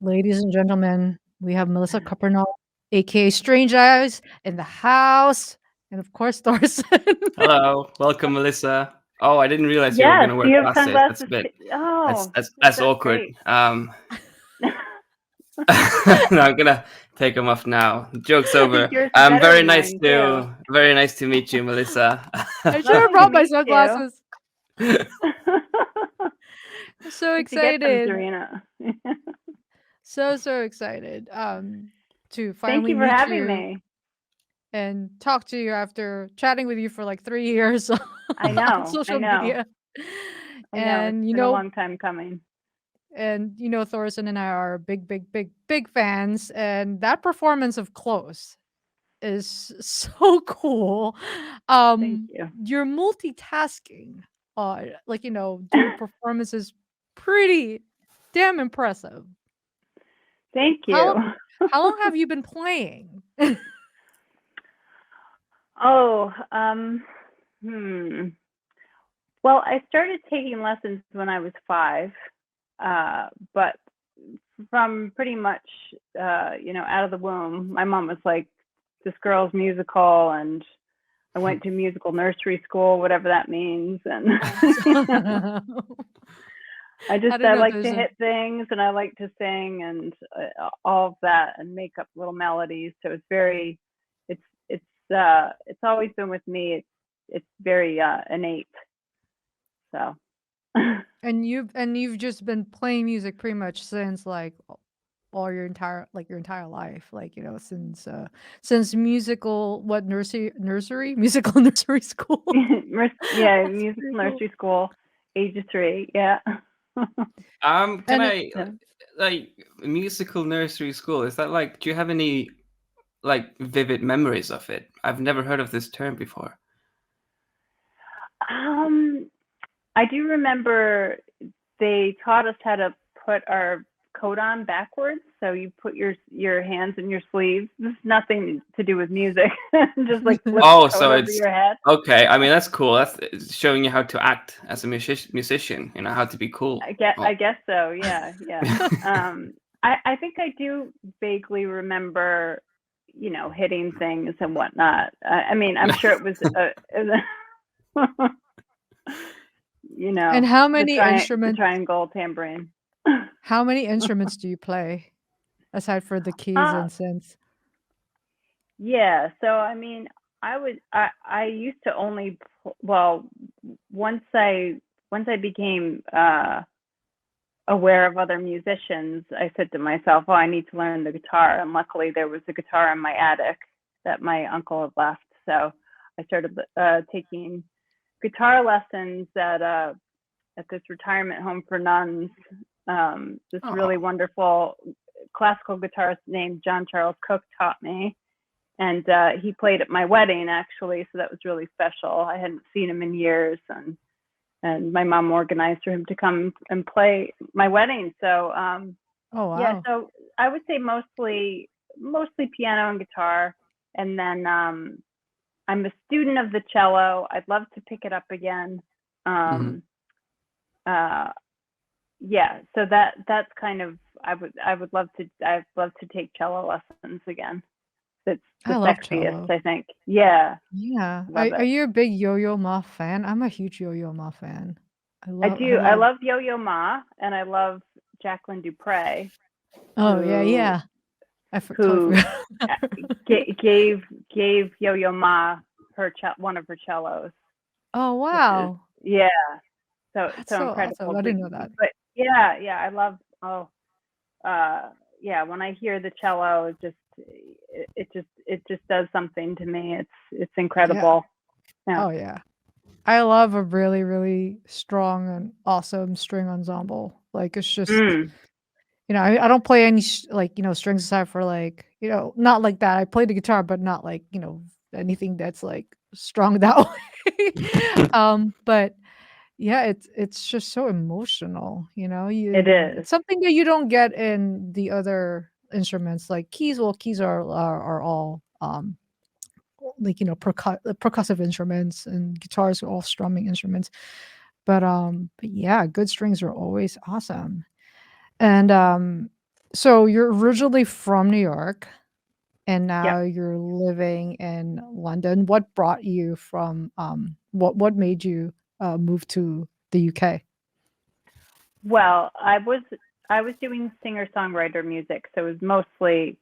Ladies and gentlemen, we have Melissa Cupernall, aka Strange Eyes, in the house, and of course Thorson. Hello, welcome, Melissa. Oh, I didn't realize you were Yes, gonna wear you have glasses. That's a sunglasses. bit. That's Oh, that's that's that's awkward. great. No, I'm gonna take them off now. Joke's over. Yours are better Very than nice mine too. to very nice to meet you, Melissa. I should have Lovely to brought my meet you. sunglasses. I'm so Where'd you get them, excited. Serena? So excited to Thank finally you for meet having you me. and talk to you after chatting with you for like 3 years I on know. social media. I know. It's And been a long time coming. Thorson and I are big fans, and that performance of Close is so cool. Thank you. You're multitasking, doing performances pretty damn impressive. Thank you. How long have you been playing? Oh, Well, I started taking lessons when I was 5, but from pretty much, out of the womb, my mom was like, "This girl's musical," and I went to musical nursery school, whatever that means, and I like to hit things, and I like to sing, and all of that, and make up little melodies. So it's always been with me. It's very innate. So. And you've just been playing music pretty much since like all your entire life, since musical musical nursery school. Yeah, musical nursery school, age of 3. Yeah. Can I like musical nursery school? Is that like? Do you have any like vivid memories of it? I've never heard of this term before. I do remember they taught us how to put our coat on backwards. So you put your hands in your sleeves. This is nothing to do with music. Just like flip the coat so over your head. Okay. I mean, that's cool. That's showing you how to act as a musician. You know how to be cool. I guess so. Yeah. I think I do vaguely remember, hitting things and whatnot. I mean, I'm sure it was, And how many instruments? The triangle tambourine. How many instruments do you play, aside for the keys and synths? Yeah, so I mean, I used to only once I became aware of other musicians, I said to myself, "Oh, I need to learn the guitar." And luckily, there was a guitar in my attic that my uncle had left, so I started taking guitar lessons at this retirement home for nuns. This really wonderful classical guitarist named John Charles Cook taught me, and he played at my wedding actually, so that was really special. I hadn't seen him in years, and my mom organized for him to come and play my wedding. So yeah, so I would say mostly piano and guitar, and then I'm a student of the cello. I'd love to pick it up again. Yeah, so that's kind of I'd love to take cello lessons again. It's the sexiest, I think. Yeah. Yeah. Are you a big Yo-Yo Ma fan? I'm a huge Yo-Yo Ma fan. I do. I love Yo-Yo Ma, and I love Jacqueline Dupre. Oh, yeah. Who gave Yo-Yo Ma one of her cellos. Oh, wow. Yeah. So incredible. Awesome. I didn't know that. But yeah, I love when I hear the cello, it just does something to me. It's incredible. Yeah. Oh yeah. I love a really, really strong and awesome string ensemble. Like it's just I don't play any strings aside for not like that. I play the guitar, but not like, anything that's like strong that way. But yeah, it's just so emotional, It is. It's something that you don't get in the other instruments like keys. Well, keys are all percussive instruments, and guitars are all strumming instruments. But yeah, good strings are always awesome. And So you're originally from New York, and Yep. now you're living in London. What brought you from, what made you, move to the UK? Well, I was doing singer-songwriter music, so it was mostly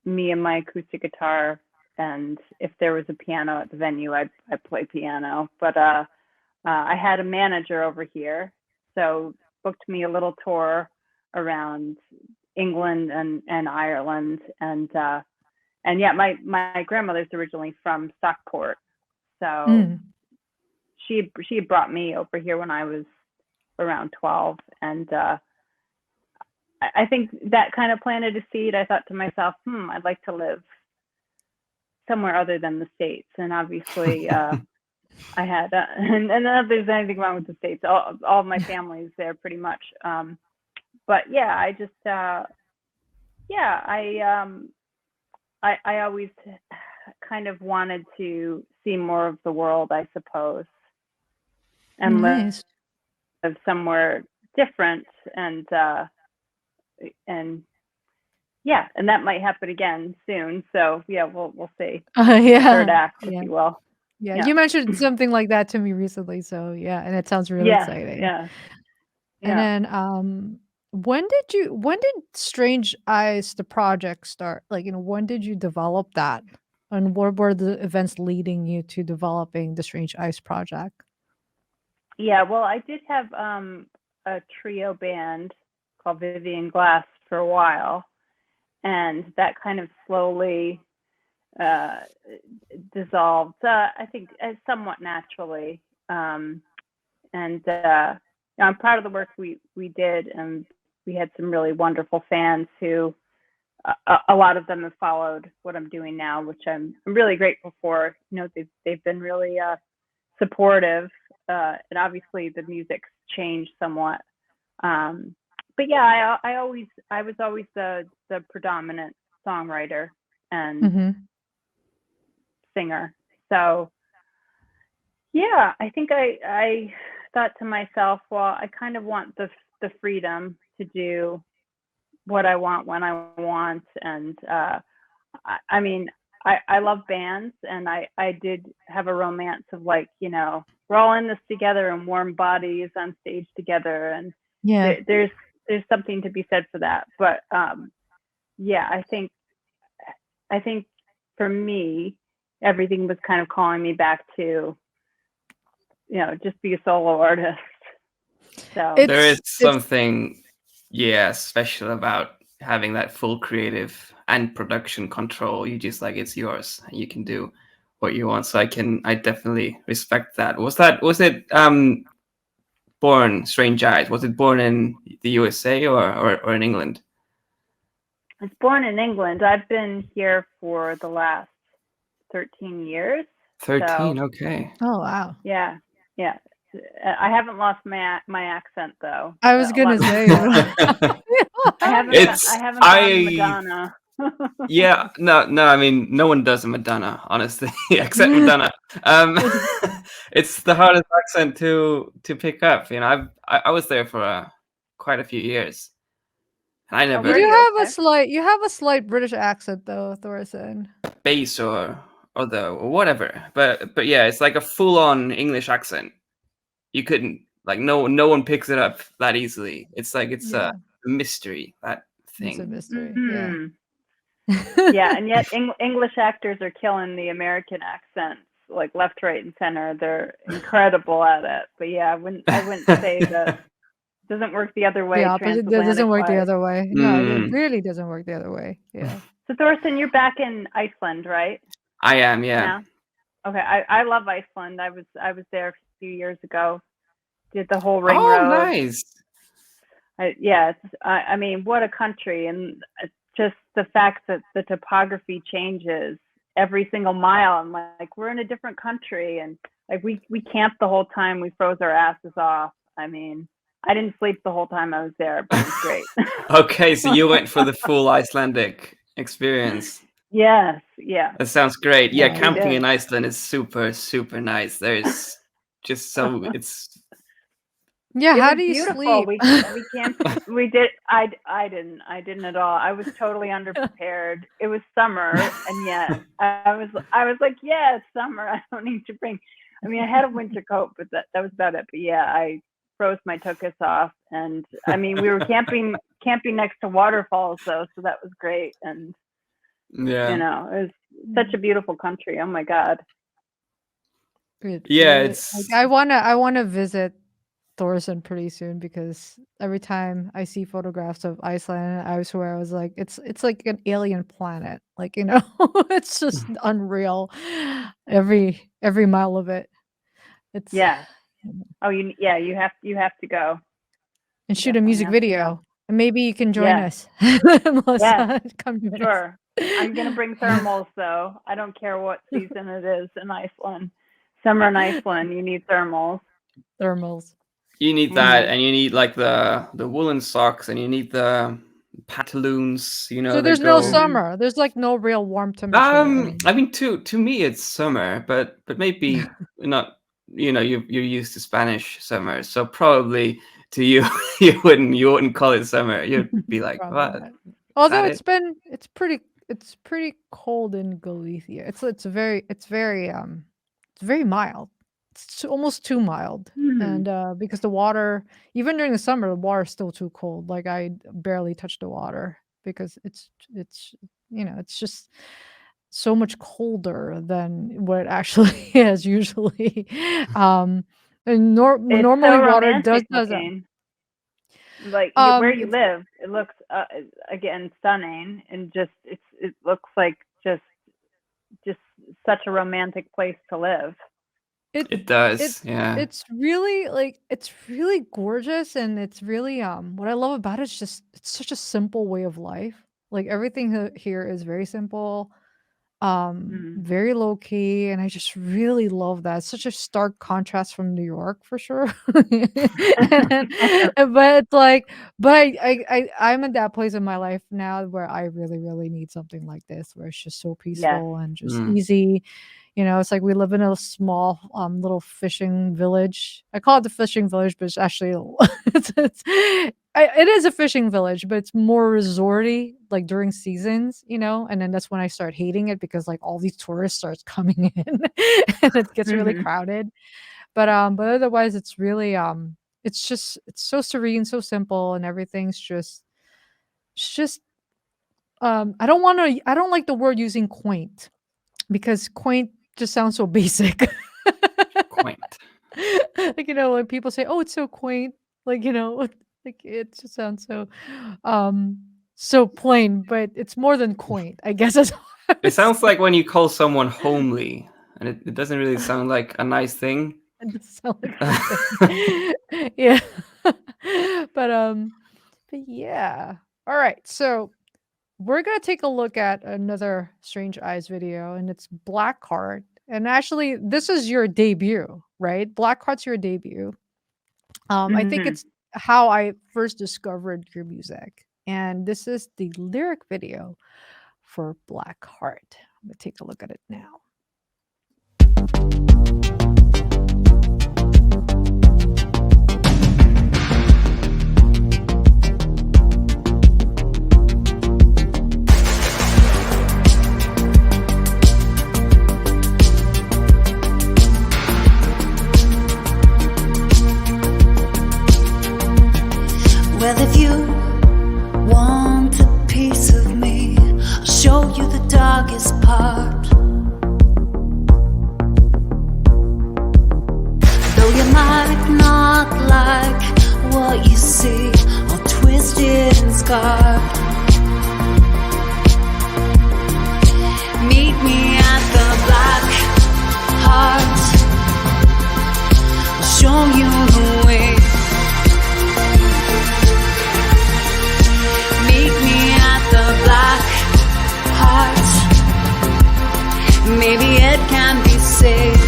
me and my acoustic guitar, and if there was a piano at the venue, I'd play piano. But I had a manager over here, so booked me a little tour around England and Ireland, and yeah, my grandmother's originally from Stockport, so Mm. she had brought me over here when I was around 12, and I think that kind of planted a seed. I thought to myself, I'd like to live somewhere other than the States, and obviously I had, and not that there's anything wrong with the States. All my family's there pretty much. But yeah, I just, yeah, I always kind of wanted to see more of the world, I suppose, and Nice. live somewhere different, and yeah, and that might happen again soon. So yeah, we'll see. Third Yeah. act, if Yeah. you will. Yeah. Yeah. You mentioned something like that to me recently, so yeah, and it sounds really Yeah, exciting. yeah, And yeah. then, when did Strange Eyes, the project, start? Like, when did you develop that? And what were the events leading you to developing the Strange Eyes project? Yeah, well, I did have a trio band called Vivian Glass for a while, and that kind of slowly uh, dissolved. I think somewhat naturally, and I'm proud of the work we did, and we had some really wonderful fans who. A lot of them have followed what I'm doing now, which I'm really grateful for. They've been really supportive, and obviously the music's changed somewhat. But yeah, I was always the predominant songwriter and Mm-hmm. singer. So yeah, I think I thought to myself, well, I kind of want the freedom to do what I want when I want, and I mean, I love bands, and I did have a romance of, like, we're all in this together and warm bodies on stage together, and Yeah. there's something to be said for that. But yeah, I think for me, everything was kind of calling me back to, just be a solo artist. So There is It's something, special about having that full creative and production control. You just, like, it's yours. You can do what you want. So I definitely respect that. Was it born Strange Eyes? Was it born in the USA or in England? it's born in England. I've been here for the last 13 years. 13, So okay. Oh, wow. yeah. I haven't lost my accent, though. I was A lot gonna of say, people I It's haven't gone Madonna. yeah, no, I mean, no one does a Madonna, honestly, except Madonna. It's the hardest accent to pick up. I was there for quite a few years. And I Oh, You were never do you? have Okay. you have a slight British accent though, Thorson. bass or whatever. But yeah, it's like a full-on English accent. You couldn't, like, no one picks it up that easily. It's like it's a Yeah, mystery, that it's a thing. mystery. Yeah. Hmm. Yeah, and yet English actors are killing the American accents, like left, right, and center. They're incredible at it. But yeah, I wouldn't say that doesn't work the other The way, opposite, that doesn't transatlantic work the wise. other way. No, it Mm, really doesn't work the other way. Yeah. So Thorsten, you're back in Iceland, right? I am, yeah. Now? Okay, I love Iceland. I was there a few years ago. Did the whole ring Oh, road. nice. Yeah, I mean, what a country, and just the fact that the topography changes every single mile. I'm like, we're in a different country, and like we camped the whole time. We froze our asses off. I mean, I didn't sleep the whole time I was there, but it was great. Okay, so you went for the full Icelandic experience. Yes, yeah, That sounds great. Yeah, Yeah. we camping in did. Iceland is super, super nice. There's just it's Yeah, It how was do you beautiful. sleep? We camped. We did. I didn't at all. I was totally underprepared. It was summer, and yet I was like, yeah, it's summer. I don't need to bring. I mean, I had a winter coat, but that was about it. But yeah, I froze my tuchus off, and I mean, we were camping next to waterfalls though, so that was great. And Yeah. you know, it was such a beautiful country. Oh my God. Yeah, Like, it's I wanna visit Thorson pretty soon because every time I see photographs of Iceland, I swear I was like, it's like an alien planet. Like, it's just unreal. Every mile of it. It's Yeah. Oh, you have to go. and You shoot a definitely music have to go. video. And maybe you can join Yeah. us. Yeah. Melissa, come join us. Sure. I'm gonna bring thermals though. I don't care what season it is in Iceland. Summer in Iceland, you need thermals. Thermals. you need that, and you need like the woolen socks, and you need the pantaloons. So That there's no go. summer. There's like no real warm temperature anymore. I mean, to me it's summer, but maybe not. You're used to Spanish summer, so probably to you you wouldn't call it summer. You'd be like, Probably what? not. Although Is that it? it's pretty cold in Galicia. It's very mild. It's almost too mild. And because the water, even during the summer, the water is still too cold. Like I barely touch the water because it's just so much colder than what it actually is usually. And It's normally so water romantic does that. looking. Like where you It's live, it looks again stunning, and it looks like just such a romantic place to live. It does, It's yeah. it's really gorgeous, and it's really what I love about it is just it's such a simple way of life. Like everything here is very simple, very low key, and I just really love that. It's such a stark contrast from New York for sure. But it's like, but I'm at that place in my life now where I really, really need something like this, where it's just so Yes. peaceful and just easy. It's like we live in a small, little fishing village. I call it the fishing village, but it's actually it is a fishing village, but it's more resorty, like during seasons, and then that's when I start hating it because like all these tourists starts coming in, and it gets really crowded. But otherwise, it's really it's so serene, so simple, and everything's it's just I don't like the word using quaint because quaint just sounds so basic. Quaint. Like, when people say, "Oh, it's so quaint," like, like it just sounds so plain, but it's more than quaint, I guess that's what I It would sounds say. like when you call someone homely, and it doesn't really sound like a nice thing. It doesn't sound like anything. Yeah. But yeah. All right. So we're gonna take a look at another Strange Eyes video, and it's Blackheart. And actually, this is your debut, right? Blackheart's your debut. I think it's how I first discovered your music, and this is the lyric video for Blackheart. I'm gonna take a look at it now. Well, if you want a piece of me, I'll show you the darkest part. Though you might not like what you see, all twisted and scarred. Meet me at the Black Heart. I'll show you the way. Black heart, maybe it can be saved.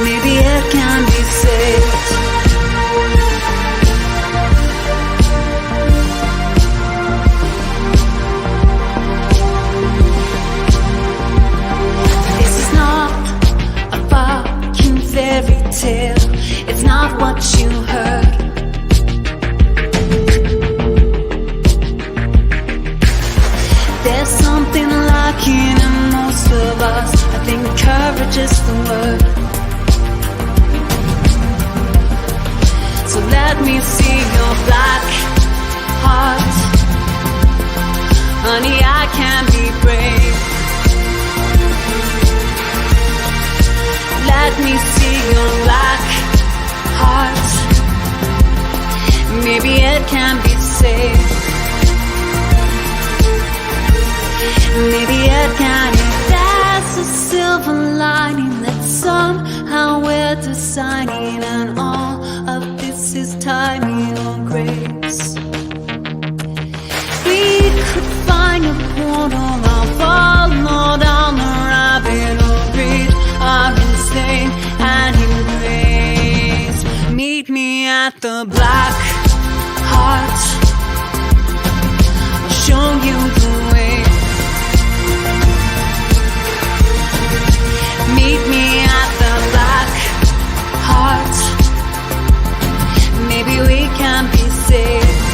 Maybe it can be saved. This is not about tale. It's not what you heard. There's something lacking in most of us. I think courage is the word. So let me see your black heart. Honey, I can be brave. Let me see your black heart. Maybe it can be saved. Maybe it can. There's a silver lining that somehow we're designing, and all of this is timing or grace. We could find a portal, I'll follow down the rabbit hole, reach our insane and embrace. Meet me at the black heart. I'll show you the way. Meet me at the black heart. Maybe we can be saved.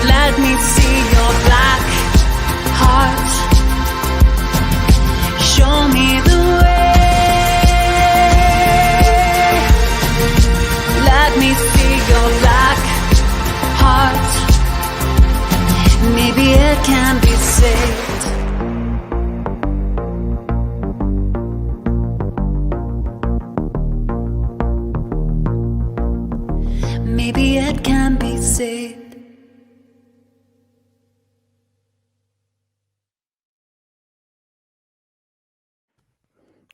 Let me see your black heart. Show me the way. Let me see your black heart. Maybe it can be saved. Maybe it can be saved.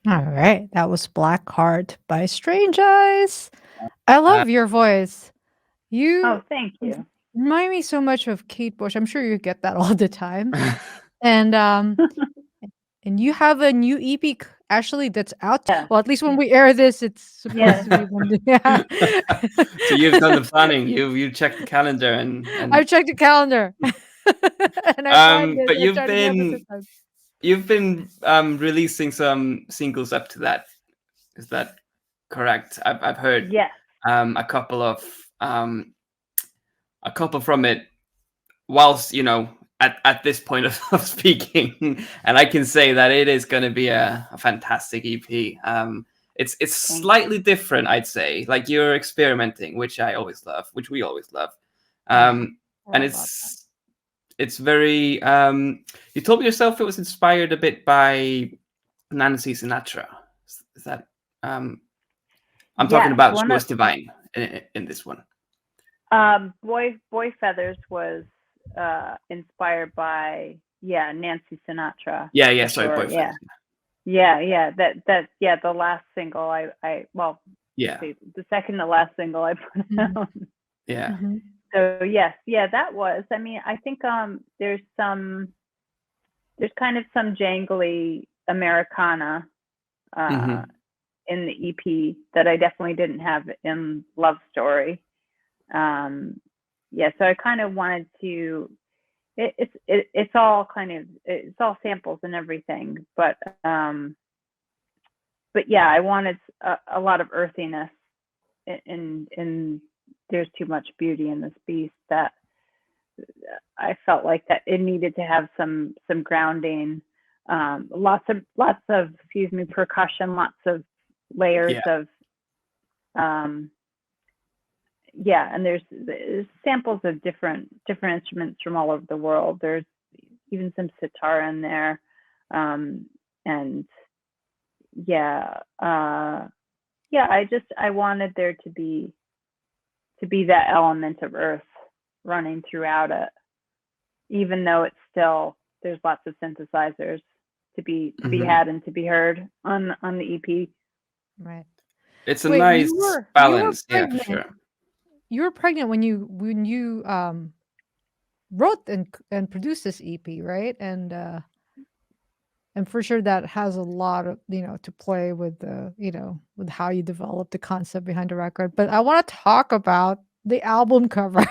All right, that was Black Heart by Strange Eyes. I love your voice. You Oh, thank you. remind me so much of Kate Bush. I'm sure you get that all the time. And and you have a new EP actually that's out. Yeah. Well, at least when we air this, it's supposed Yeah. to be when yeah. So you've done the planning. You checked the calendar and I've checked the calendar. And I find it. but I you've try to go with been the time. you've been releasing some singles up to that. Is that correct? I've heard Yes. a couple from it whilst at this point of speaking, and I can say that it is going to be a fantastic EP. It's slightly different, I'd say. Like, you're experimenting, which we always love. And it's very you told me yourself it was inspired a bit by Nancy Sinatra. Is that I'm talking about She Was Divine in this one. Boy Feathers was inspired by Nancy Sinatra. Yeah, sorry, Boy Feathers. Yeah. That the last single I the second to last single I put out. Yeah. Mm-hmm. So yes, that was. I mean, I think there's kind of some jangly Americana in the EP that I definitely didn't have in Love Story. So I kind of wanted to. It's all samples and everything, but yeah, I wanted a lot of earthiness, and there's too much beauty in this beast that I felt like that it needed to have some grounding, lots of percussion, lots of layers of and there's samples of different instruments from all over the world. There's even some sitar in there, and I wanted there to be that element of earth running throughout it, even though it's still, there's lots of synthesizers to be had and to be heard on the EP. Right. It's a nice balance. Yeah, for sure. You were pregnant when you wrote and produced this EP, right? And for sure that has a lot of to play with the with how you develop the concept behind the record. But I want to talk about the album cover.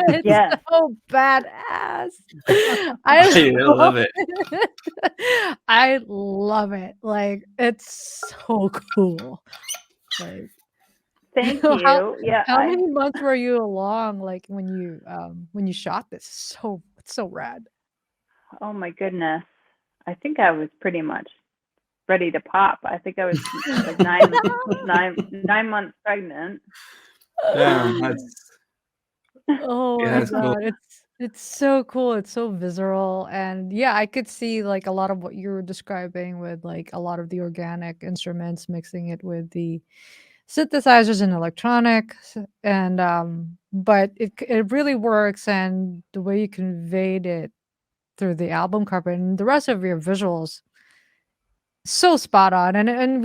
It's Yes. so badass. I I love it. I love it. Like, it's so cool. Like, Thank how you. Yeah, how many months were you along, like, when you shot this? It's so rad. oh my goodness. I think I was pretty much ready to pop. I think I was like 9 months pregnant. Damn, that's Oh yeah, my that's cool. god, it's so cool, it's so visceral, and yeah, I could see, like, a lot of what you were describing with, like, a lot of the organic instruments, mixing it with the synthesizers and electronics, and, but it really works, and the way you conveyed it through the album cover and the rest of your visuals, so spot on, Oh, and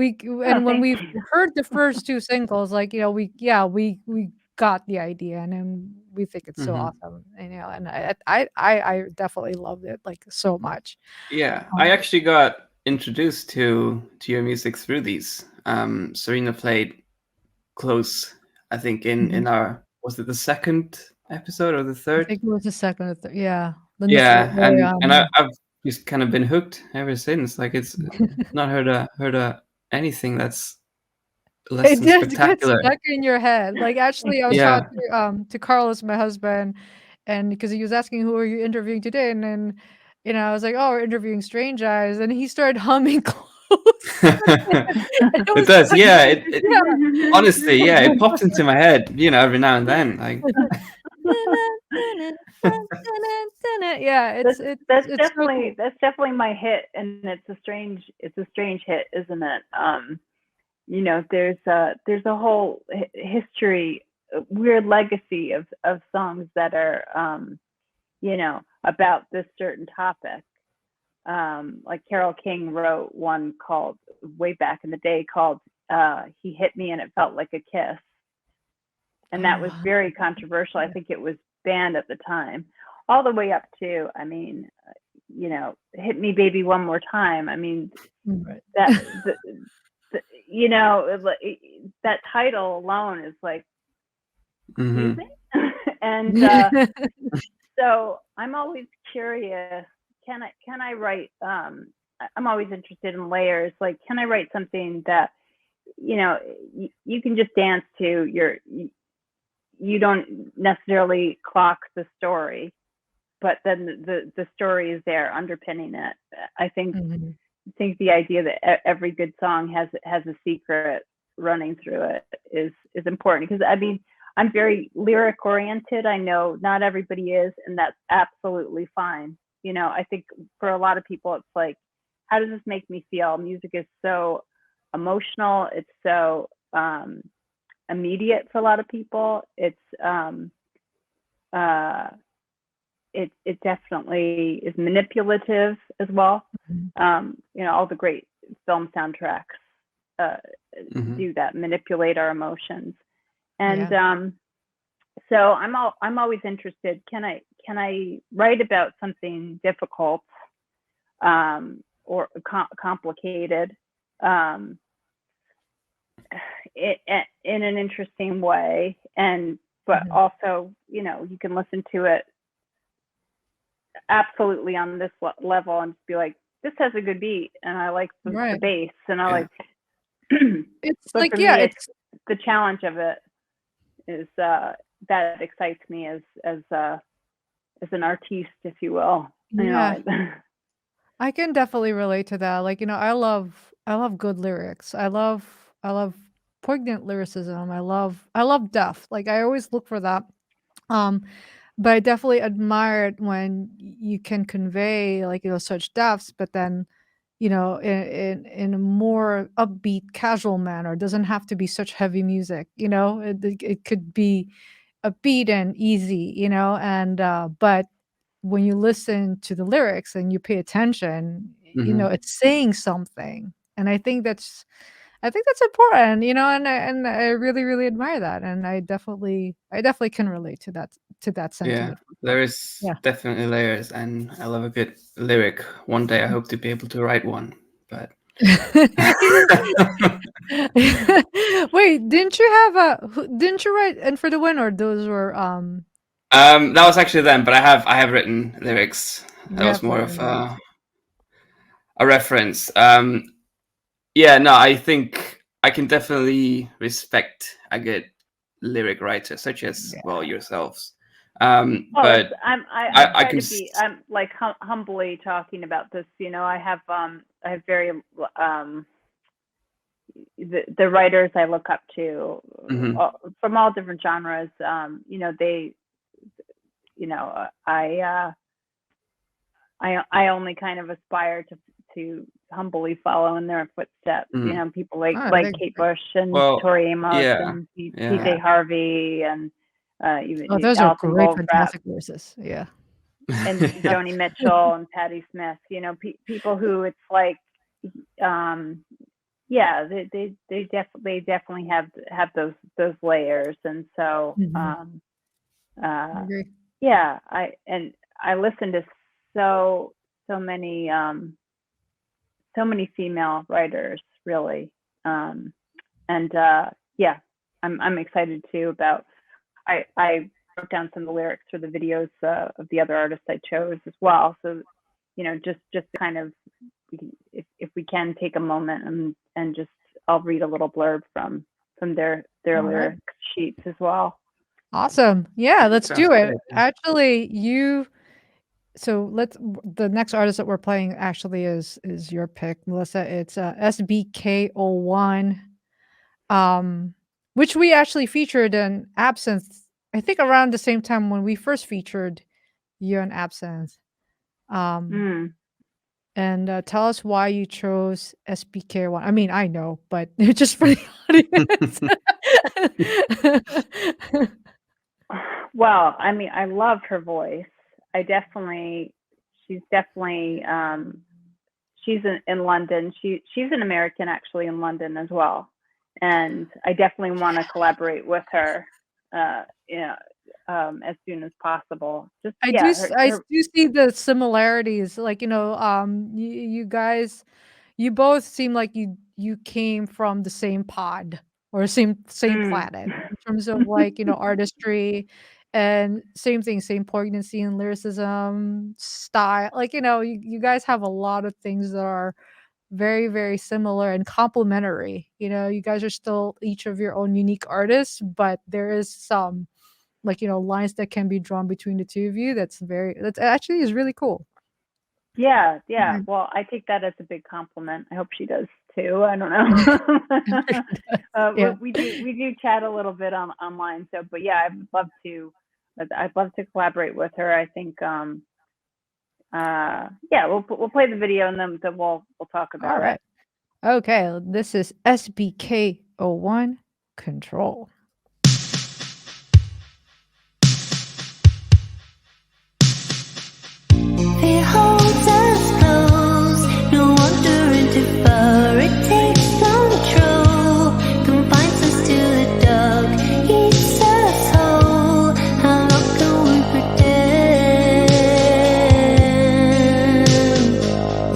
when thank we you. heard the first 2 singles, like, we got the idea, and then we think it's so Hmm. awesome, and I definitely loved it, like, so much. Yeah, I Um, actually got introduced to your music through these. Serena played close, I think, mhm. in our, was it the second episode or the I third? think it was the 2nd or 3rd, yeah, then this Yeah, early and on, I've just kind of been hooked ever since. Like, it's yeah. not heard anything that's less It than does get spectacular. stuck in your head. Like, actually, I was Yeah. talking to Carlos, my husband, and because he was asking, "Who are you interviewing today?" And then, I was like, "Oh, we're interviewing Strange Eyes," and he started humming close. And it It was does, so yeah. yeah. Honestly, yeah, it pops into my head, every now and then. Like, Yeah, That's it's so cool. that's definitely my hit, and it's a strange hit, isn't it? There's a whole history, weird legacy of songs that are about this certain topic. Like Carole King wrote one called way back in the day called "He Hit Me and It Felt Like a Kiss," and that Oh, was wow. very controversial. I think it was banned at the time, all the way up to, I mean, "Hit Me, Baby, One More Time." I mean, Right. that that title alone is like, excuse mhm. me. And so I'm always curious, can I write, I'm always interested in layers, like, can I write something that you can just dance to, you don't necessarily clock the story, but then the story is there underpinning it. I Mhm. think the idea that every good song has a secret running through it is important, because I mean, I'm very lyric oriented. I know not everybody is, and that's absolutely fine. I think for a lot of people, it's like, how does this make me feel? Music is so emotional. It's so immediate for a lot of people. Uh, it definitely is manipulative as well. Mhm. All the great film soundtracks uh, Mhm. do that, manipulate our emotions. And Yeah. so I'm always interested. Can I write about something difficult, or complicated, um, in an interesting way, but Mhm. also, you can listen to it absolutely on this level and just be like, this has a good beat, and I like the Right. bass, and I Yeah. like. It's But like, for yeah, me, it's it's the challenge of it is that excites me as an artiste, if you will. yeah. I can definitely relate to that. Like, I love good lyrics. I love poignant lyricism. I love depth. Like, I always look for that. Um, but I definitely admire it when you can convey, like, such depths, but then, in a more upbeat, casual manner. It doesn't have to be such heavy music, it could be upbeat and easy, and but when you listen to the lyrics and you pay attention, Mhm. it's saying something, and I think that's important, and I really, really admire that, and I definitely can relate to that Yeah. sentiment for sure. There is Yeah. definitely layers, and I love a good lyric. One day I hope to be able to write one, but Wait, didn't you have a didn't you write "And for the Win," or those were, That was actually them, but I have written lyrics. That was more of a reference. Yeah, no, I think I can definitely respect a good lyric writer, such as yourselves. But I try to be. I'm like humbly talking about this. You know, I have very the writers I look up to from all different genres. You know, they. You know, I only kind of aspire to humbly follow in their footsteps. You know, people like Kate Bush and Tori Amos and PJ Harvey and even those Alison are great, Goldfrapp, fantastic voices. Yeah, and Joni Mitchell and Patti Smith. You know, people who it's like, yeah, they definitely have those layers, and so I agree. yeah, I listen to so many female writers, really, and yeah, I'm excited too about. I wrote down some of the lyrics for the videos of the other artists I chose as well. So, you know, just kind of if we can take a moment and just I'll read a little blurb from their lyric sheets as well. Awesome. Yeah, let's do it. Great. Actually, the next artist that we're playing actually is your pick, Melissa. It's SBK01, which we actually featured in ABSYNTH, I think around the same time when we first featured you in ABSYNTH. And tell us why you chose SBK1. I mean, I know, but just for the audience. Well, I mean, I love her voice. She's definitely she's in London. She's an American actually in London as well. And I definitely want to collaborate with her as soon as possible. I do see the similarities. Like, you know, you guys, you both seem like you came from the same pod or same planet in terms of like, you know, artistry, and same thing, same poignancy and lyricism, style. Like, you know, you guys have a lot of things that are very, very similar and complementary. You know, you guys are still each of your own unique artists, but there is some, like, you know, lines that can be drawn between the two of you. That actually is really cool. Yeah. Well, I take that as a big compliment. I hope she does too. I don't know. We do chat a little bit online. So, but yeah, I'd love to collaborate with her. I think, we'll play the video and then we'll talk about it. Okay, this is SBK01 Control. It holds us close, no wondering too far. It takes control, confines us to the dark, eats us whole. How long can we pretend?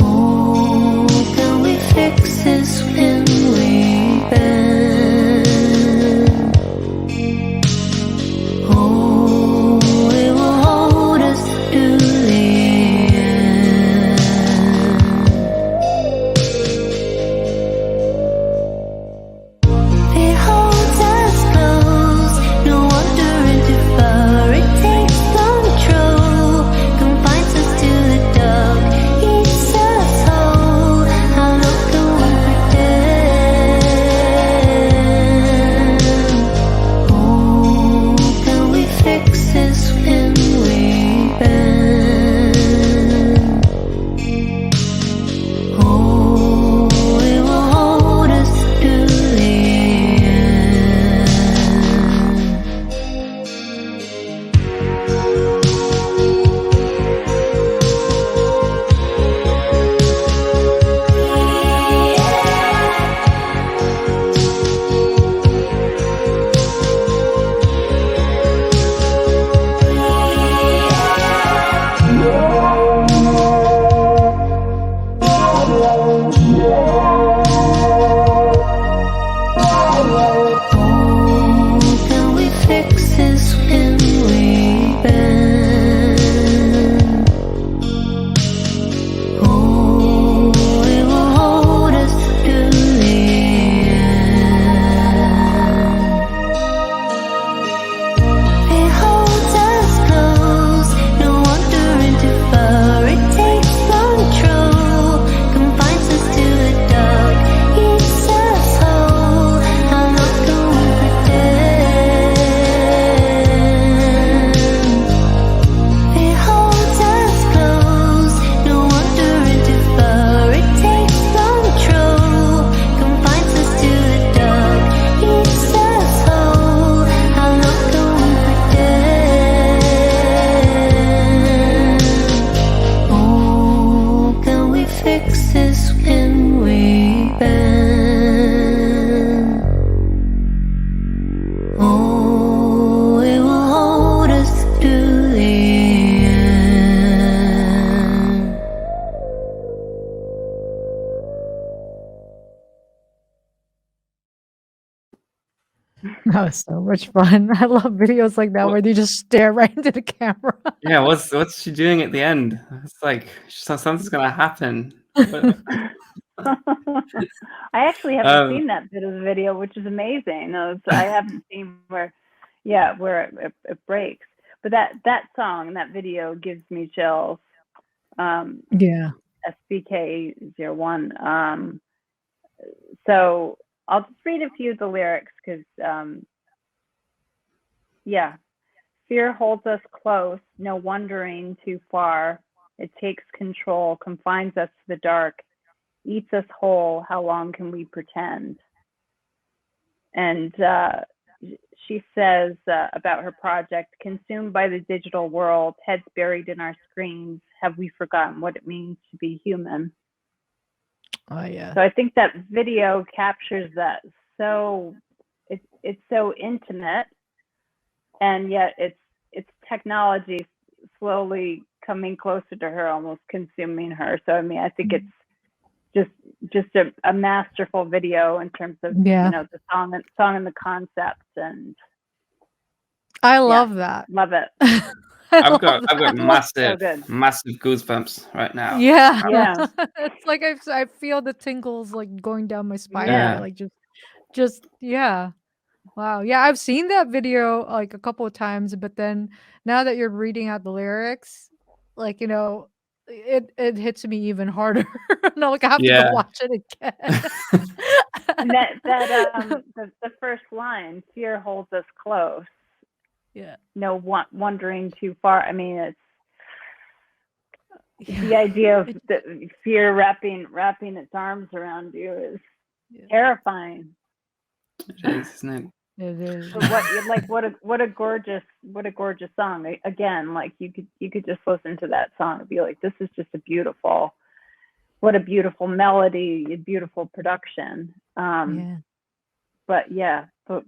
Oh, can we fix this when we bend? That was so much fun. I love videos like that What- where they just stare right into the camera. Yeah, what's she doing at the end? It's like something's gonna happen. What- I actually haven't seen that bit of the video, which is amazing. I haven't seen where it breaks. But that song, that video gives me chills. Yeah. SBK01. So I'll just read a few of the lyrics because, fear holds us close, no wandering too far. It takes control, confines us to the dark, eats us whole. How long can we pretend? And she says about her project, consumed by the digital world, heads buried in our screens, have we forgotten what it means to be human? Oh yeah. So I think that video captures that. So it's so intimate, and yet it's technology slowly coming closer to her, almost consuming her. So I mean, I think it's just a masterful video in terms of the song and the concept, and I love that. Love it. I've got massive So massive goosebumps right now. Yeah. It's like I feel the tingles like going down my spine. Yeah. Like just yeah. Wow. Yeah, I've seen that video like a couple of times, but then now that you're reading out the lyrics, like it hits me even harder. No, like I have to go watch it again. And the first line, fear holds us close. Yeah. No wandering too far. I mean, it's the idea of the fear wrapping its arms around you is terrifying. It is, isn't it? It is. So what a gorgeous song. Again, like you could just listen to that song and be like, this is just a beautiful melody, a beautiful production. But the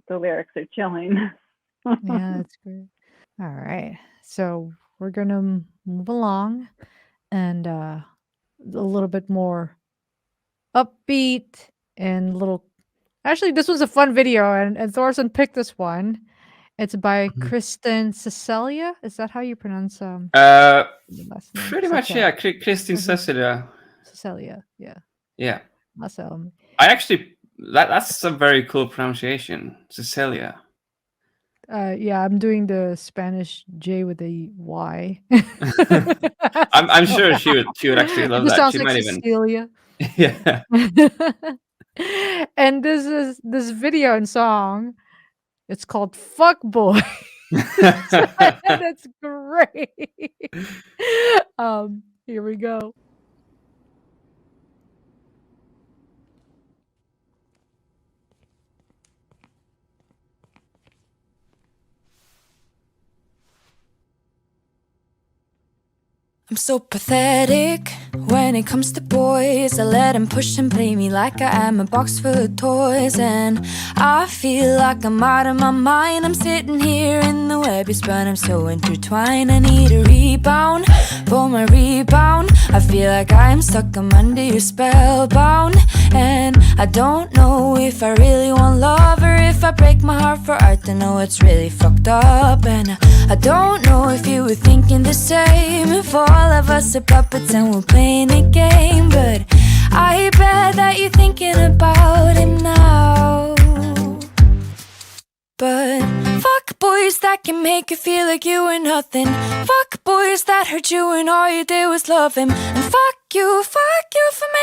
lyrics are chilling. Yeah, that's great. All right. So we're gonna move along and a little bit more upbeat and actually this was a fun video and Thorson picked this one. It's by Kristen Cecilia. Is that how you pronounce the last name? Pretty much, yeah. Kristin Cecilia. Cecilia, yeah. Yeah. Awesome. I actually that's a very cool pronunciation, Cecilia. Yeah, I'm doing the Spanish J with a Y. I'm sure she would actually love that. Sounds She like might Cecilia. Yeah. And this video and song, it's called Fuck Boy. That's great. Here we go. I'm so pathetic when it comes to boys. I let them push and play me like I am a box full of toys. And I feel like I'm out of my mind. I'm sitting here in the web you spun. I'm so intertwined. I need a rebound for my rebound. I feel like I am stuck, I'm under your spellbound. And I don't know if I really want love or if I break my heart for art. I know it's really fucked up. And I don't know if you were thinking the same. If all of us are puppets and we're playing a game. But I bet that you're thinking about him now. But fuck boys that can make you feel like you were nothing. Fuck boys that hurt you and all you did was love him. And fuck you for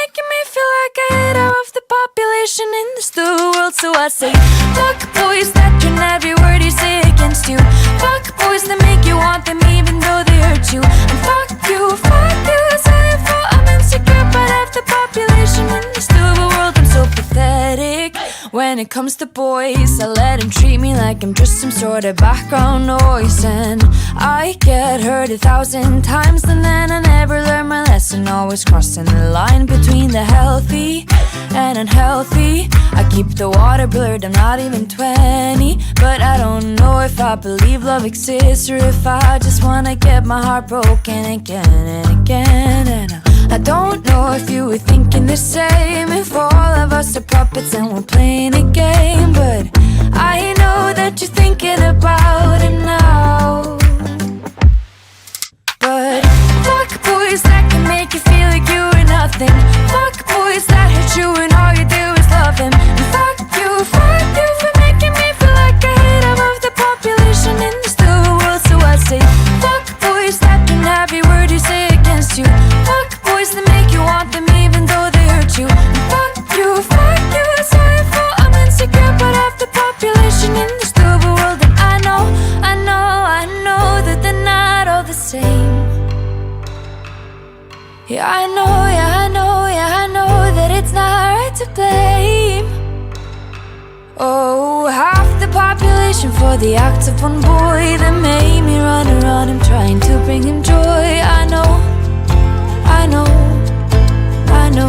making me feel like I hate half of the population in this little world. So I say, fuck boys that turn every word you say against you. Fuck boys that make you want them even though they hurt you. And fuck you, it's all your fault. I'm insecure, but half the population in this little world. I'm so pathetic when it comes to boys. I let them treat me like I'm just some sort of background noise. And I get hurt 1,000 times and then I never learn my lesson. Always crossing the line between the healthy and unhealthy. I keep the water blurred, I'm not even 20. But I don't know if I believe love exists or if I just wanna get my heart broken again and again. And I don't know if you were thinking the same. If all of us are puppets and we're playing a game. But I know to blame. Oh, half the population for the acts of one boy that made me run around him trying to bring him joy. I know, I know, I know.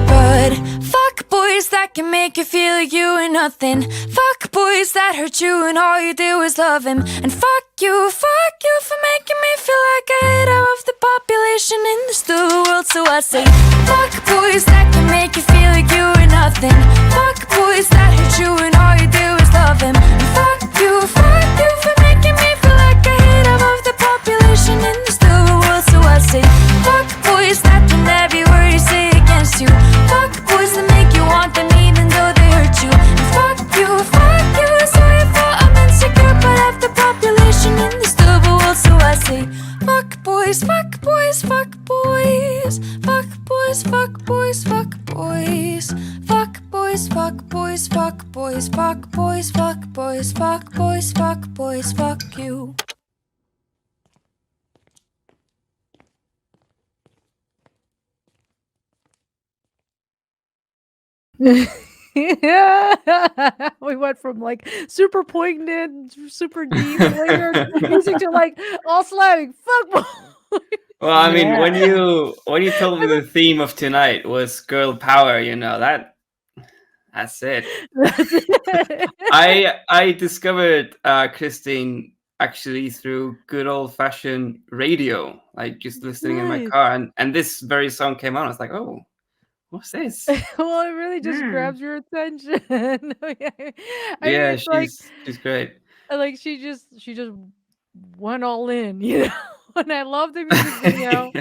But fuck boys that can make you feel like you ain't nothing. Fuck boys that hurt you and all you do is love him. And fuck you for making me feel like I hate half of the population in this stupid world. So I say, fuck boys that can make you feel like you ain't nothing. Fuck boys that hurt you and all you do is love him. And fuck you for making me feel like I hate half of the population in this stupid world. So I say, fuck boys that turn every word you say against you. Fuck boys that make you want them even though they hurt you. And fuck you, so you thought I'm insecure, but half the population in the stupid world. So I say, fuck boys, fuck boys, fuck boys. Fuck boys, fuck boys, fuck boys. Fuck boys, fuck boys, fuck boys, fuck boys, fuck boys, fuck boys, fuck boys, fuck you. Yeah, we went from like super poignant, super deep layered music to like all slamming. Fuck boy. Well, I mean, Yeah. when you told me the theme of tonight was girl power, you know, that's it. That's it. I discovered Christine actually through good old fashioned radio, like just listening in my Nice. car, and this very song came on. I was like, oh, what's this? Well, it really just grabs your attention. I mean, Yeah, it's like she's great. she just went all in, you know. And I love the music video.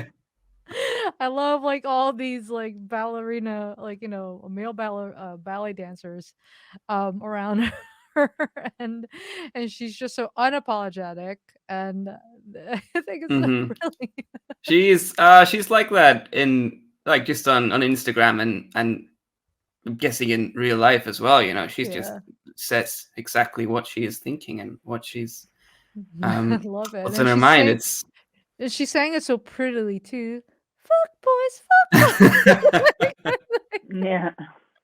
I love like all these like ballerina, like male ballet dancers, around her, and she's just so unapologetic, and I think it's Mhm. really She's like that in like just on Instagram and I'm guessing in real life as well. You know, she's just yeah. says exactly what she is thinking and what she's I love it, what's and in her mind. It's she sang it so prettily too. Fuck boys, fuck boys. Yeah.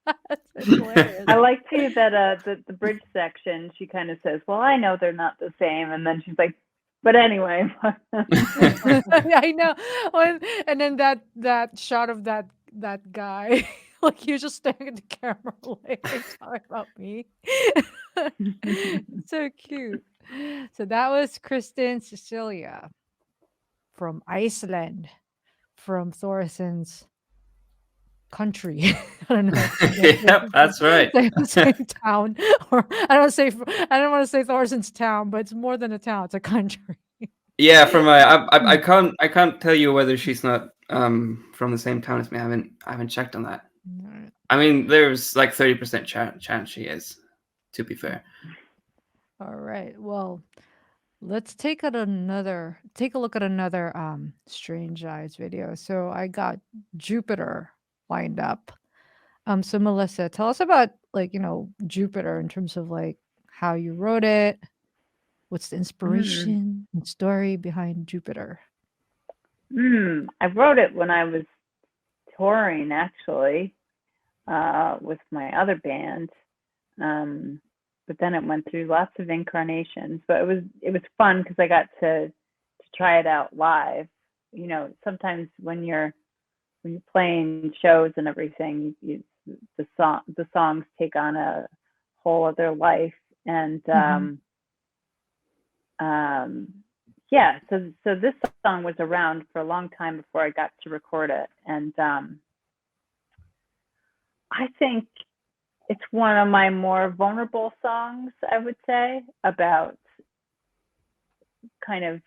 That's hilarious. I like too that the bridge section, she kind of says, well, I know they're not the same. And then she's like, but anyway. Yeah, I know. And then that shot of that guy, like he was just staring at the camera, like talking about me. So cute. So that was Kristen Cecilia from Iceland, from Thorson's country. I don't know. yep, that's right. Same town, or I don't want to say Thorson's town, but it's more than a town; it's a country. Yeah, from I can't tell you whether she's not from the same town as me. I haven't checked on that. Alright. I mean, there's like 30% chance she is, to be fair. All right. Well, let's take a look at another Strange Eyes video. So I got Jupiter lined up. So Melissa, tell us about Jupiter in terms of like how you wrote it. What's the inspiration and story behind Jupiter? I wrote it when I was touring, actually, with my other band. But then it went through lots of incarnations. But it was fun because I got to try it out live. You know, sometimes when you're playing shows and everything, the songs take on a whole other life. And yeah, so this song was around for a long time before I got to record it, and I think it's one of my more vulnerable songs, I would say, about kind of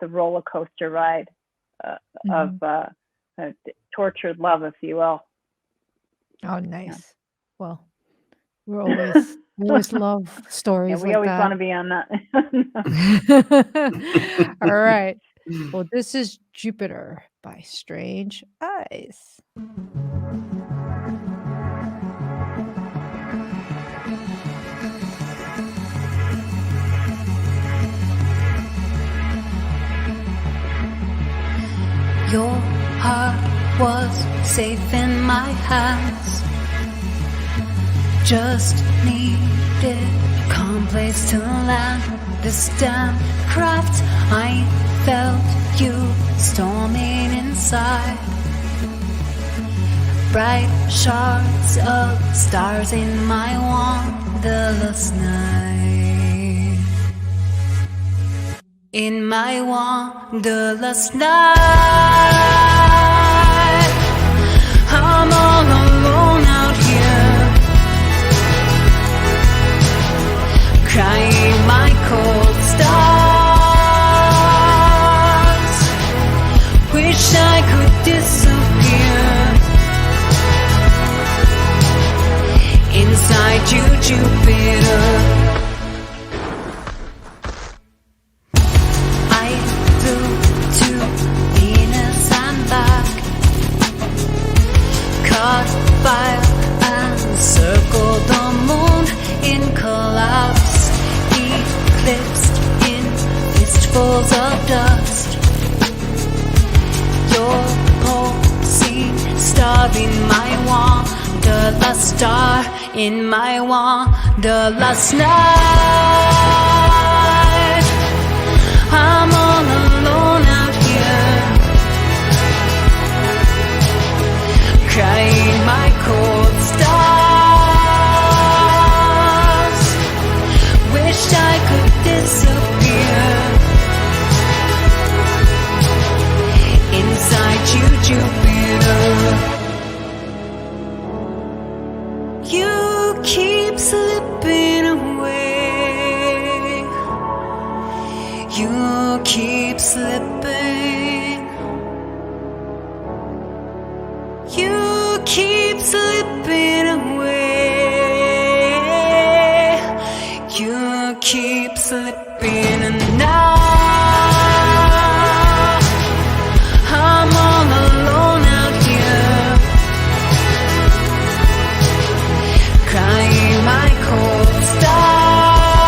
the roller coaster ride of tortured love, if you will. Oh, nice. Yeah. Well, we always love stories. Yeah, we always want to be on that. All right. Well, this is Jupiter by Strange Eyes. Your heart was safe in my hands. Just needed a calm place to land this damn craft. I felt you storming inside. Bright shards of stars in my wanderlust night. In my wanderlust night, I'm all alone out here, crying my cold stars. Wish I could disappear inside you, Jupiter. I flew to Venus and back, caught fire and circled the moon in collapse, eclipsed in fistfuls of dust. Your pulsing star in my wanderlust, star in my wanderlust night. I'm all alone out here, crying my cold stars. Wish I could disappear inside you, Jupiter. You keep slipping away. You keep slipping. You keep slipping away. You keep slipping, and now I'm all alone out here, crying my cold stars.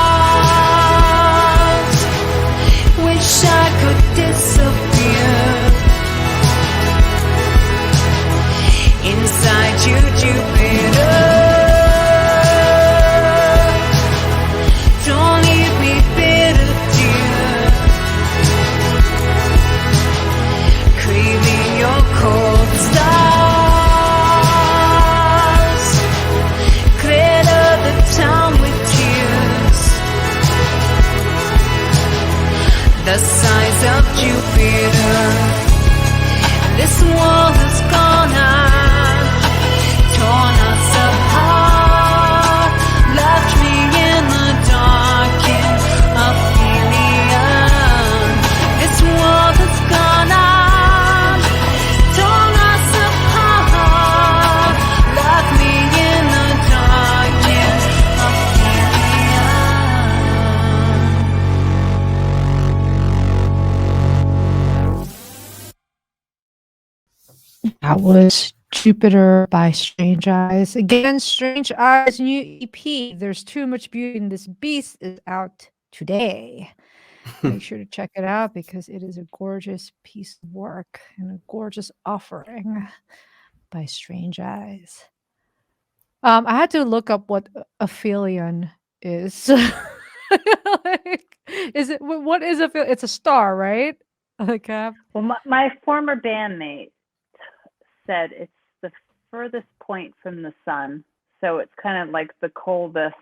Wish I could disappear inside you, Jupiter. Don't leave me bitter, dear, craving your cold stars. Glitter the town with tears, the size of Jupiter. This world has gone out, torn us apart, left me in the dark in oblivion. This world has gone out, torn us apart, left me in the dark in oblivion. That was Jupiter by Strange Eyes. Again, Strange Eyes new EP, There's Too Much Beauty in This Beast, is out today. Make sure to check it out because it is a gorgeous piece of work and a gorgeous offering by Strange Eyes. I had to look up what aphelion is. Like, is it what is aphelion? It's a star, right? Like, Well, my former bandmate said it's the furthest point from the sun, so it's kind of like the coldest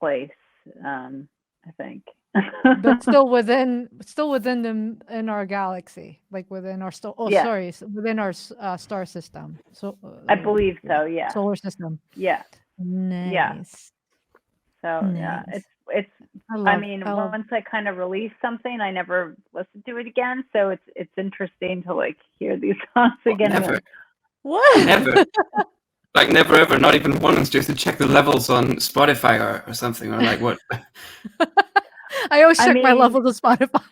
place, I think. but still within them in our galaxy, like within our within our star system. So I believe so. Yeah. Solar system. Yeah. Nice. Yeah. So Nice. yeah, it's. Once I kind of release something, I never listen to it again. So it's interesting to like hear these songs again. Never. What? Never. Like never ever, not even once, just to check the levels on Spotify or something, or like what. I always check my levels on Spotify.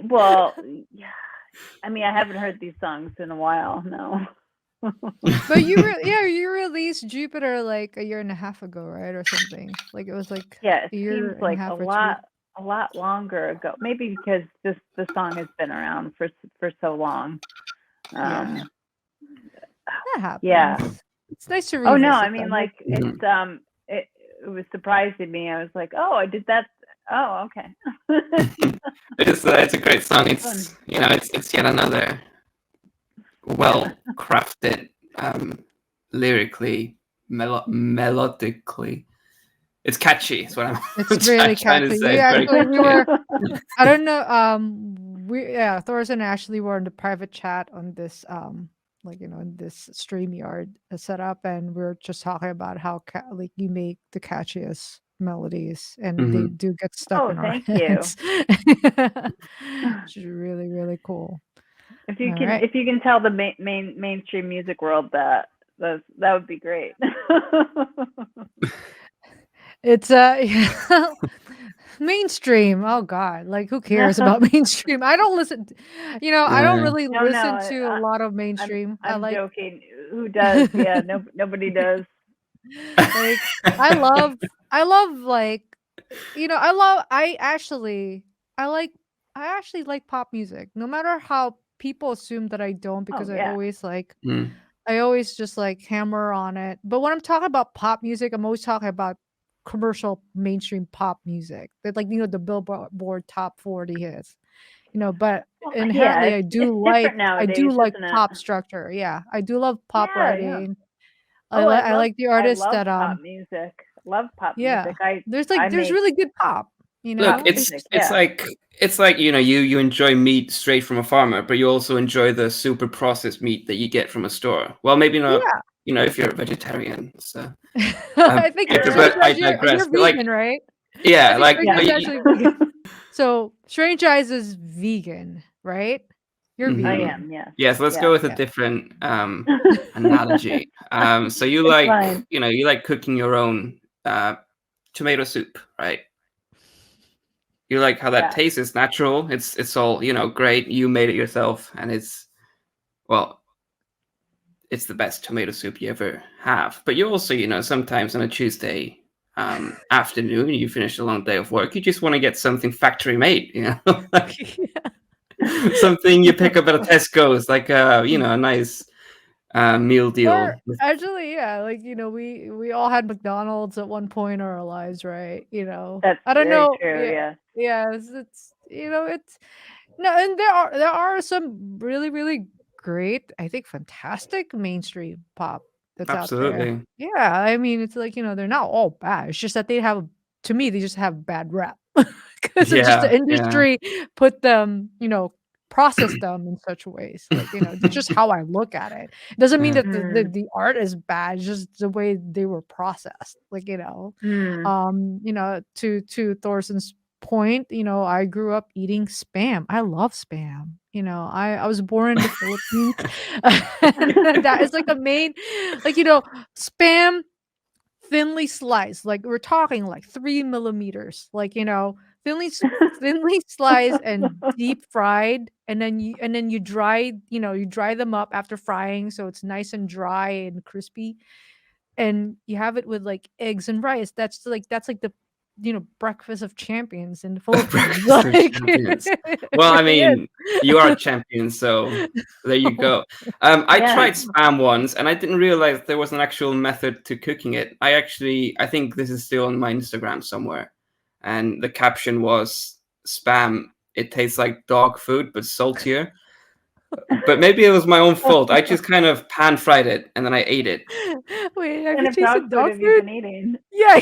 Well, I mean, I haven't heard these songs in a while. No. But you released Jupiter like a year and a half ago, right, or something? Like it was like yeah, it a year seems and like a half a or lot a lot longer ago. Maybe because the song has been around for so long. Yeah. That happens. Yeah. It's nice to Oh revisit no, I mean them. like it was surprising me. I was like, oh, I did that. Oh, okay. It's a great song. Fun. It's it's yet another well crafted, lyrically, melodically. It's catchy. Is what I'm. It's really trying to catchy. say. We It's very actually we catchy. were I don't know Thor's and Ashley were in the private chat on this in this StreamYard setup, and we're just talking about how like you make the catchiest melodies, and they do get stuck Oh, in our thank you. heads. Which is really, really cool. If you All can right. if you can tell the mainstream music world that would be great. It's mainstream. Oh God, like who cares about mainstream? I don't listen. I don't really No, listen to a lot of I'm mainstream. I I'm like joking. Who does? Yeah, nobody does. like I love like I actually like pop music. No matter how people assume that I don't, because Oh yeah. I always just like hammer on it. But when I'm talking about pop music, I'm always talking about commercial mainstream pop music. That the Billboard top 40 hits. But Well, inherently yeah, I it's do different like nowadays, isn't it? pop structure. Yeah. I do love pop Yeah, yeah. writing. Oh, I like the artists that pop music. Love pop yeah. music. There's I there's make really good pop, Look, pop it's music. it's Yeah. like you enjoy meat straight from a farmer, but you also enjoy the super processed meat that you get from a store. Well, maybe not. Yeah. If you're a vegetarian. So, I think but I you're digress. But like, vegan, right? I yeah, think like, Strange but Eyes actually vegan. So Strange Eyes is vegan, right? You're I vegan. am. Yes. yeah. So let's Yeah. go with a different analogy. So you It's like fine. you like cooking your own tomato soup, right? You like how that Yeah. tastes. It's natural. It's all great. You made it yourself, and it's the best tomato soup you ever have. But you also sometimes on a Tuesday afternoon, you finish a long day of work, you just want to get something factory made. Something you pick up at a Tesco's, like a nice meal deal. Or actually, yeah, we all had McDonald's at one point in our lives, right? That's I don't very know. true. Yeah. Yeah, it's no, and there are some really, really great, I think fantastic mainstream pop that's out there. Absolutely. Yeah, I mean, it's they're not all bad. It's just that to me, they just have bad rap because it's just the Yeah. industry put them, process them in such ways. That's just how I look at it. It doesn't mean that the art is bad. It's just the way they were processed. To Thorson's point, I grew up eating Spam. I love Spam. I was born in the Philippines. That is like a main, Spam thinly sliced. Like we're talking like 3 millimeters. Thinly sliced and deep fried, and then you dry them up after frying, so it's nice and dry and crispy, and you have it with like eggs and rice. That's like the breakfast of champions in the Philippines. Breakfast of champions. Well, I mean, you are a champion, so there you go. I tried Spam once, and I didn't realize there was an actual method to cooking it. I think this is still on my Instagram somewhere, and the caption was Spam. It tastes like dog food, but saltier. But maybe it was my own fault. I just kind of pan fried it and then I ate it. Wait, have And you tasted dog food? You've been eating? Yeah.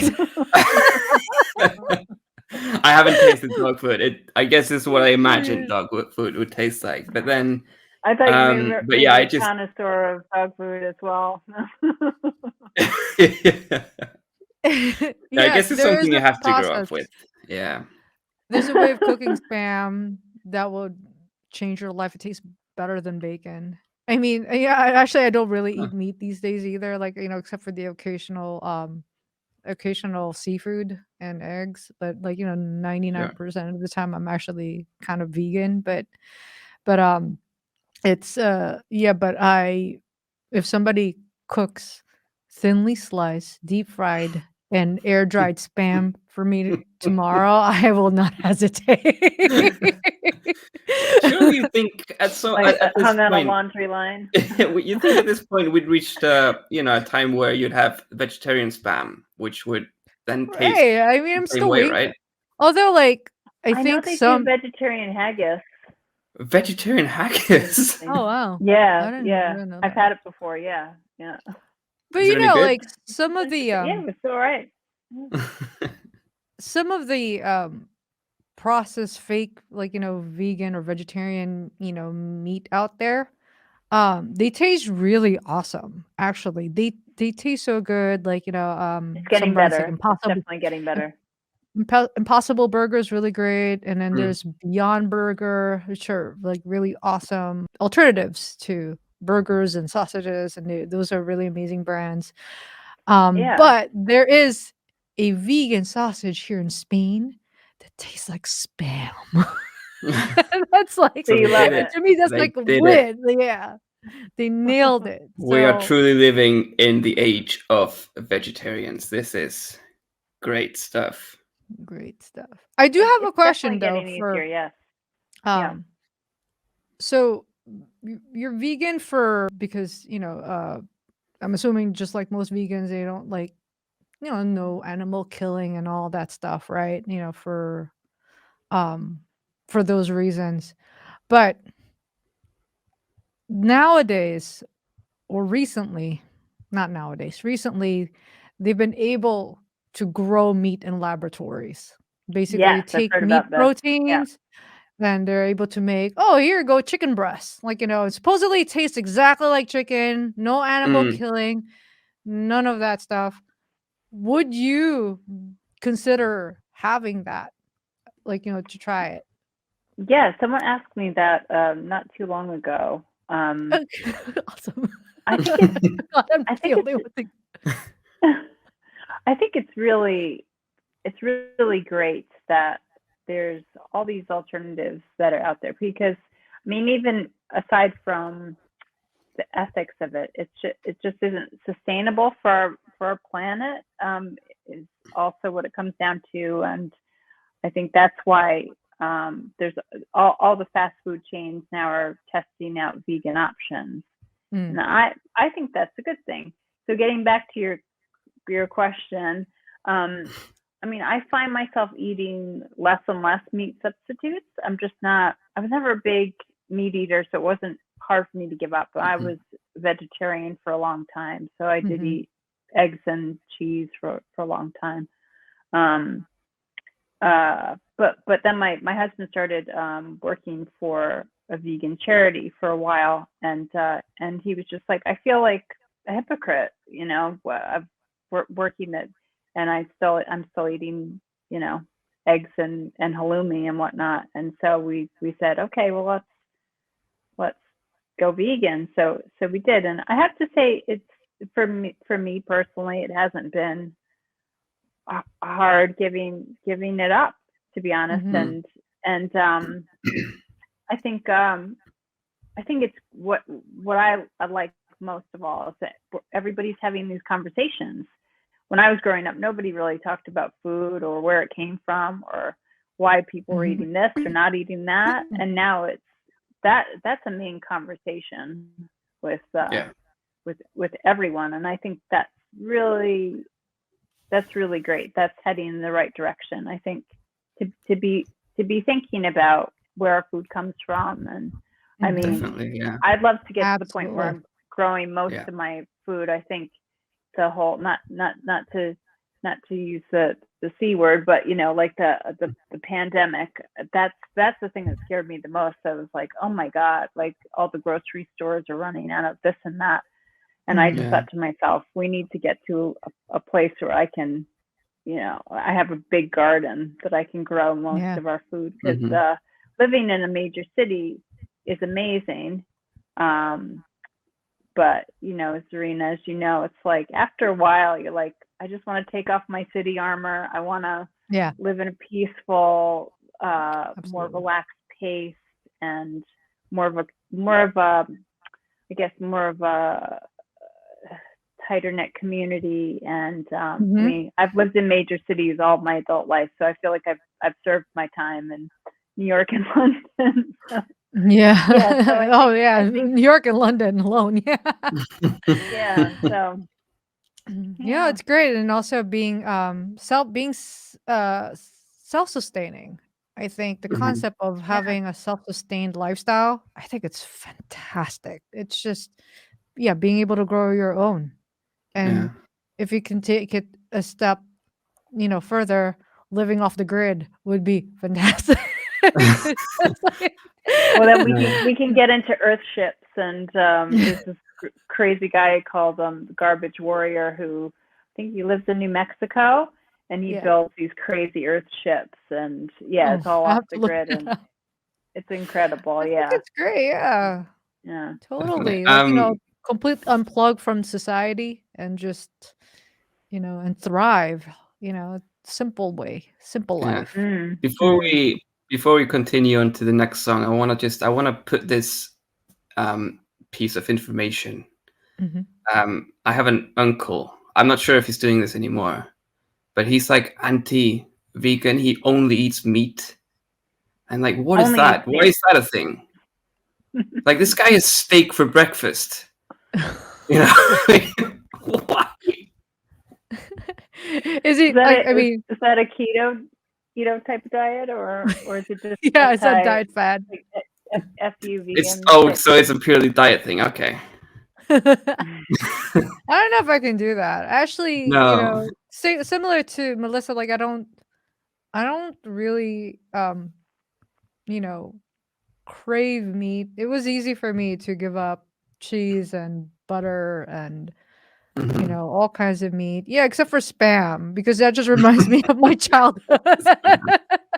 I haven't tasted dog food. I guess it's what I imagined dog food would taste like. But then, I thought you were but yeah, I a just connoisseur of dog food as well. I guess it's something you have to grow up with. Yeah. There's a way of cooking Spam that would change your life. It tastes better than bacon. I mean, yeah, actually I don't really eat meat these days either, except for the occasional seafood and eggs, but 99% of the time I'm actually kind of vegan, but it's if somebody cooks thinly sliced, deep fried and air dried Spam for for me tomorrow, I will not hesitate. Surely you think at so Like at this hung on a point, laundry line. you think at this point we'd reached a time where you'd have vegetarian spam, which would then taste Right. I mean, the I'm same still way, waiting. right? Although, like, I I know think they do some. vegetarian haggis. Vegetarian haggis. Oh wow. I Yeah, didn't yeah. really know I've that. had it before. Yeah, yeah. But Is it you any know, good? like some of the Yeah, it was all right. processed fake, like, vegan or vegetarian, meat out there, they taste really awesome. Actually, they taste so good. Like, It's some getting brands like better. It's definitely getting better. Impossible Burger is really great, and then Mm. there's Beyond Burger, which are like really awesome alternatives to burgers and sausages, and those are really amazing brands. Yeah. But there is a vegan sausage here in Spain that tastes like spam. That's like, So you they love did it. to me, that's They like a did it. win. Yeah, they nailed it. We are So truly living in the age of vegetarians. This is great stuff. great stuff. I do have a It's question definitely though getting for easier. Yes. Yeah. So you're vegan for because I'm assuming just like most vegans, they don't like no animal killing and all that stuff, right? Um for those reasons. But nowadays or recently, not nowadays, recently they've been able to grow meat in laboratories. Basically, Yes, they I've take heard meat about this. Yeah. proteins. Then they're able to make, oh, here you go, chicken breast. Like, supposedly it tastes exactly like chicken, no animal Mm. killing, none of that stuff. Would you consider having that? Like, to try it? Yeah. Someone asked me that not too long ago. Awesome. I think it's. God, I'm I the think only it's. one thing. I think it's really great that there's all these alternatives that are out there because I mean even aside from the ethics of it, it just isn't sustainable for our planet. Is also what it comes down to, and I think that's why there's all the fast food chains now are testing out vegan options, Mm. and I think that's a good thing. So getting back to your question, I mean, I find myself eating less and less meat substitutes. I'm just not. I was never a big meat eater, so it wasn't hard for me to give up. But I was vegetarian for a long time, so I did eat eggs and cheese for a long time. But then my husband started working for a vegan charity for a while, and he was just like, I feel like a hypocrite, I've working it, and I'm still eating, eggs and halloumi and whatnot, and so we said, okay, well let's go vegan. So we did, and I have to say it's for me personally, it hasn't been hard giving it up, to be honest. Mhm. And I think it's what I like most of all is that everybody's having these conversations. When I was growing up, nobody really talked about food or where it came from or why people were eating this or not eating that, and now it's that's a main conversation with everyone, and I think that's really great. That's heading in the right direction. I think to be thinking about where our food comes from, and I mean, Definitely, yeah. I'd love to get to the point where Absolutely. I'm growing most of my food. I think the whole not to use the C word, but like the pandemic. That's the thing that scared me the most. I was like, oh my God, like all the grocery stores are running out of this and that. And I just thought to myself, we need to get to a place where I can, I have a big garden that I can grow most of our food, because living in a major city is amazing. But, Zarina, as you know, it's like after a while, you're like, I just want to take off my city armor. I want to live in a peaceful, more relaxed pace, and more of a I guess more of a tighter knit community, and I Mhm. mean, I've lived in major cities all my adult life, so I feel like I've served my time in New York and London. So, Yeah. yeah, so I Oh, think yeah, New York and London alone, yeah. yeah, so Yeah, yeah, it's great, and also being, self-sustaining. I think the Mhm. concept of yeah, having a self-sustained lifestyle, I think it's fantastic. It's just yeah, being able to grow your own, Yeah. and if you can take it a step, further, living off the grid would be fantastic. It's like well, then we Yeah. can we can get into earth ships, and there's this crazy guy called the Garbage Warrior, who I think he lives in New Mexico, and he Yeah. builds these crazy earth ships, and yeah, Oh, it's all I off have the to look grid, it and up. it's incredible. I think Yeah, it's great, yeah. yeah, Definitely. Totally, complete unplug from society and just, and thrive, simple Yeah. life. mm, Before mm. we before we continue on to the next song, I wanna put this piece of information. Mhm. I have an uncle. I'm not sure if he's doing this anymore, but he's like anti-vegan. He only eats meat. And like, what is Only eats that? Why meat. is that a thing? Like, this guy has steak for breakfast. You know, why? Is he I mean, Is that a keto type of diet, or is it just yeah, it's a diet fad. like FU It's vegan type? so it's a purely diet thing. Okay. I don't know if I can do that. Actually, No. similar to Melissa, like I don't really you know, crave meat. It was easy for me to give up cheese and butter and Mhm. all kinds of meat. Yeah, except for Spam because that just reminds me of my childhood.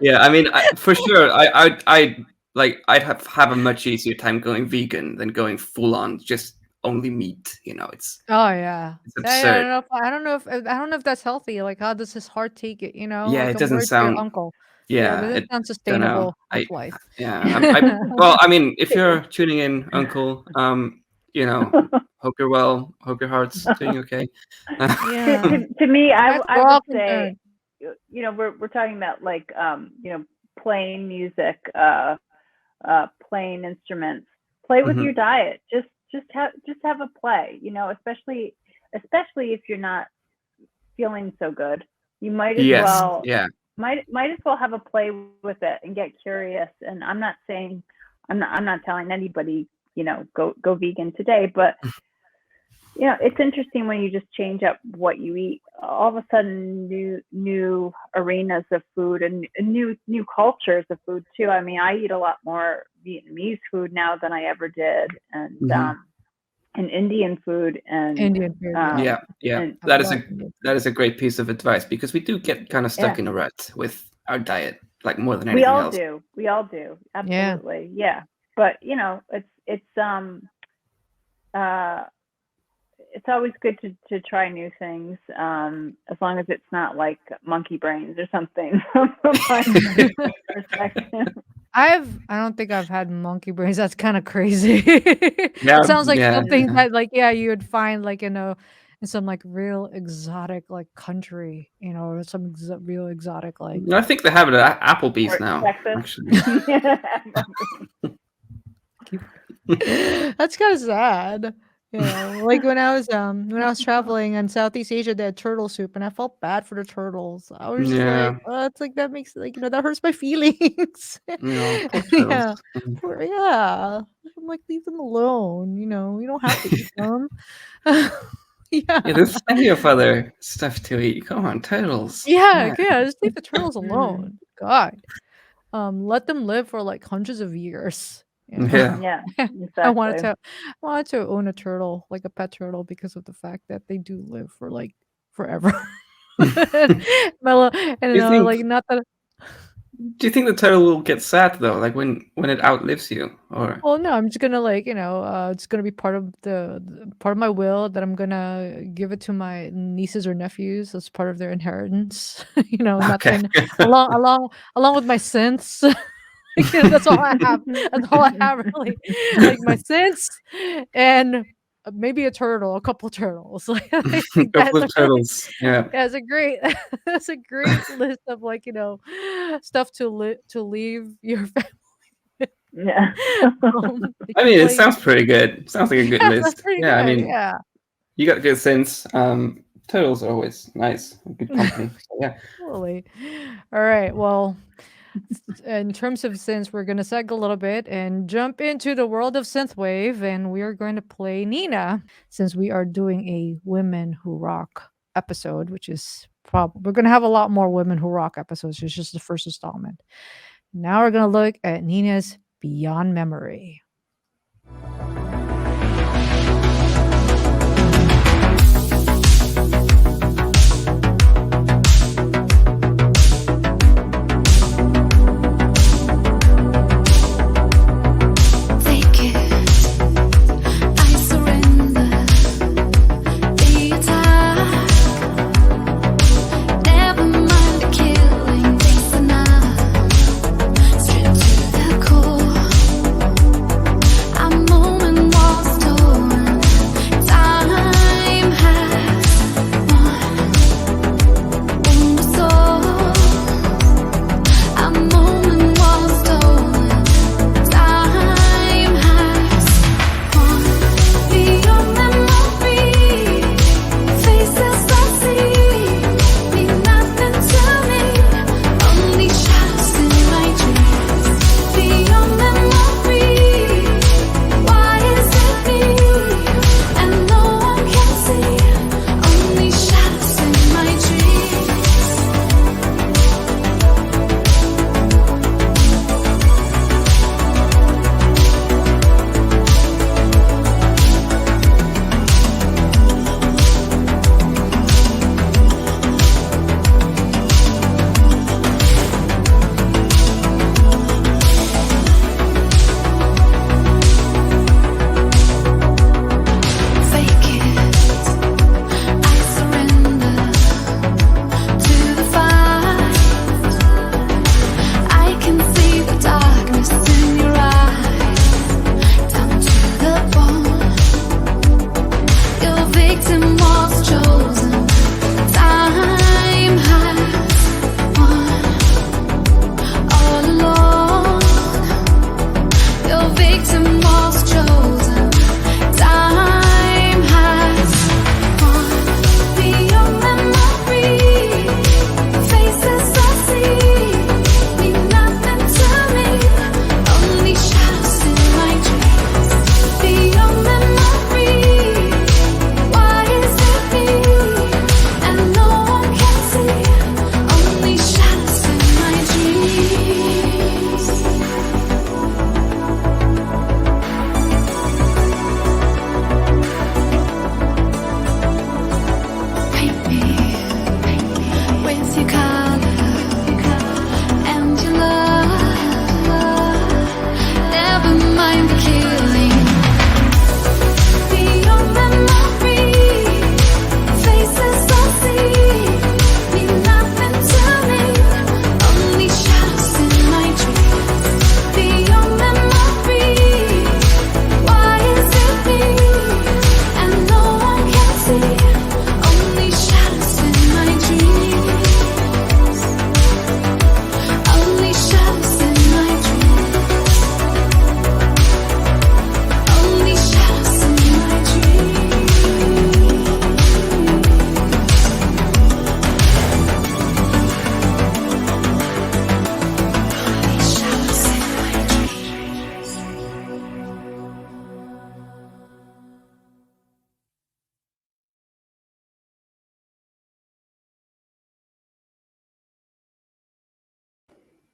Yeah, I mean, for sure, I'd have a much easier time going vegan than going full on just only meat. Oh yeah. It's I absurd. don't know if that's healthy. Like how does his heart take it, Yeah, Like it I'm doesn't worried for your sound. uncle. Yeah, it Yeah, doesn't it sound don't know. sustainable health life. Well, I mean, if you're tuning in, Uncle, you know, hope you're well. Hope your heart's doing okay. Yeah. To me, We're I would all say, concerned. we're talking about like playing music, playing instruments. Play with your Mhm. diet. Just have a play. Especially if you're not feeling so good, you might as Yes. well Yeah. might as well have a play with it and get curious. And I'm not saying I'm not telling anybody go vegan today, but it's interesting when you just change up what you eat. All of a sudden, new arenas of food and new cultures of food too. I mean, I eat a lot more Vietnamese food now than I ever did, Mhm. and Indian food, and Indian food, yeah. Yeah. Yeah. I That is love a Indian that food. is a great piece of advice because we do get kind of yeah, stuck in a rut with our diet, like more than we anything all else. do. We all do. Yeah. Absolutely. Yeah. But uh it's always good to try new things, as long as it's not like monkey brains or something from my perspective. I don't think I've had monkey brains. That's kind of crazy. Yeah. It sounds like Yeah. something Yeah. that like yeah, you would find like in some like real exotic like country, or some real exotic like I think they have it at Applebee's Or now, Texas. actually. That's kind of sad. Like when I was traveling in Southeast Asia, they had turtle soup, and I felt bad for the turtles. I was just like, Yeah. oh, it's like that makes like that hurts my feelings. Poor turtles. Yeah, yeah. I'm like, leave them alone. You don't have to eat them. Yeah, Yeah, there's plenty of other stuff to eat. Come on, turtles. yeah, Man. yeah. Just leave the turtles Mm, alone. God, let them live for like hundreds of years. Yeah. yeah, I wanted exactly. to I wanted to own a turtle, like a pet turtle, because of the fact that they do live for like forever. And Melo Do you think like not that do you think the turtle will get sad though, like when it outlives you? Or well, no, I'm just gonna like, it's gonna be part of the part of my will that I'm gonna give it to my nieces or nephews as part of their inheritance. Not okay. and along with my synths. That's all I have. That's all I have really. Like my synths and maybe a turtle, a couple turtles. Like I A think couple that's of turtles. Yeah. that's a great that's a great list of like stuff to leave your family. Yeah. They I can mean, it play. sounds pretty good. Sounds like a good Yes, that's list. pretty Yeah, I good. mean, Yeah. you got good sense. Turtles are always nice, good company. So, yeah. Totally. All right. Well, in terms of synths, we're going to seg a little bit and jump into the world of synthwave, and we are going to play Nina since we are doing a Women Who Rock episode, which is we're going to have a lot more Women Who Rock episodes. It's just the first installment. Now we're going to look at Nina's Beyond Memory.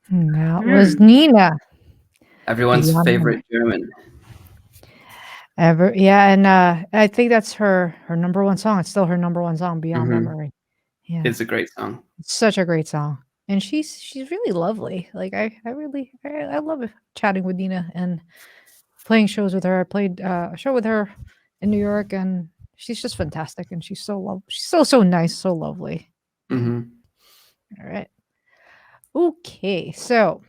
That was Nina. Everyone's Beyond favorite German. Yeah, and I think that's her number one song. It's still her number one song, Beyond Memory. Yeah, It's a great song. it's such a great song, and she's really lovely. Like I love chatting with Nina and playing shows with her. I played a show with her in New York, and she's just fantastic, and she's so nice, so lovely. Mm-hmm. All right. Okay, so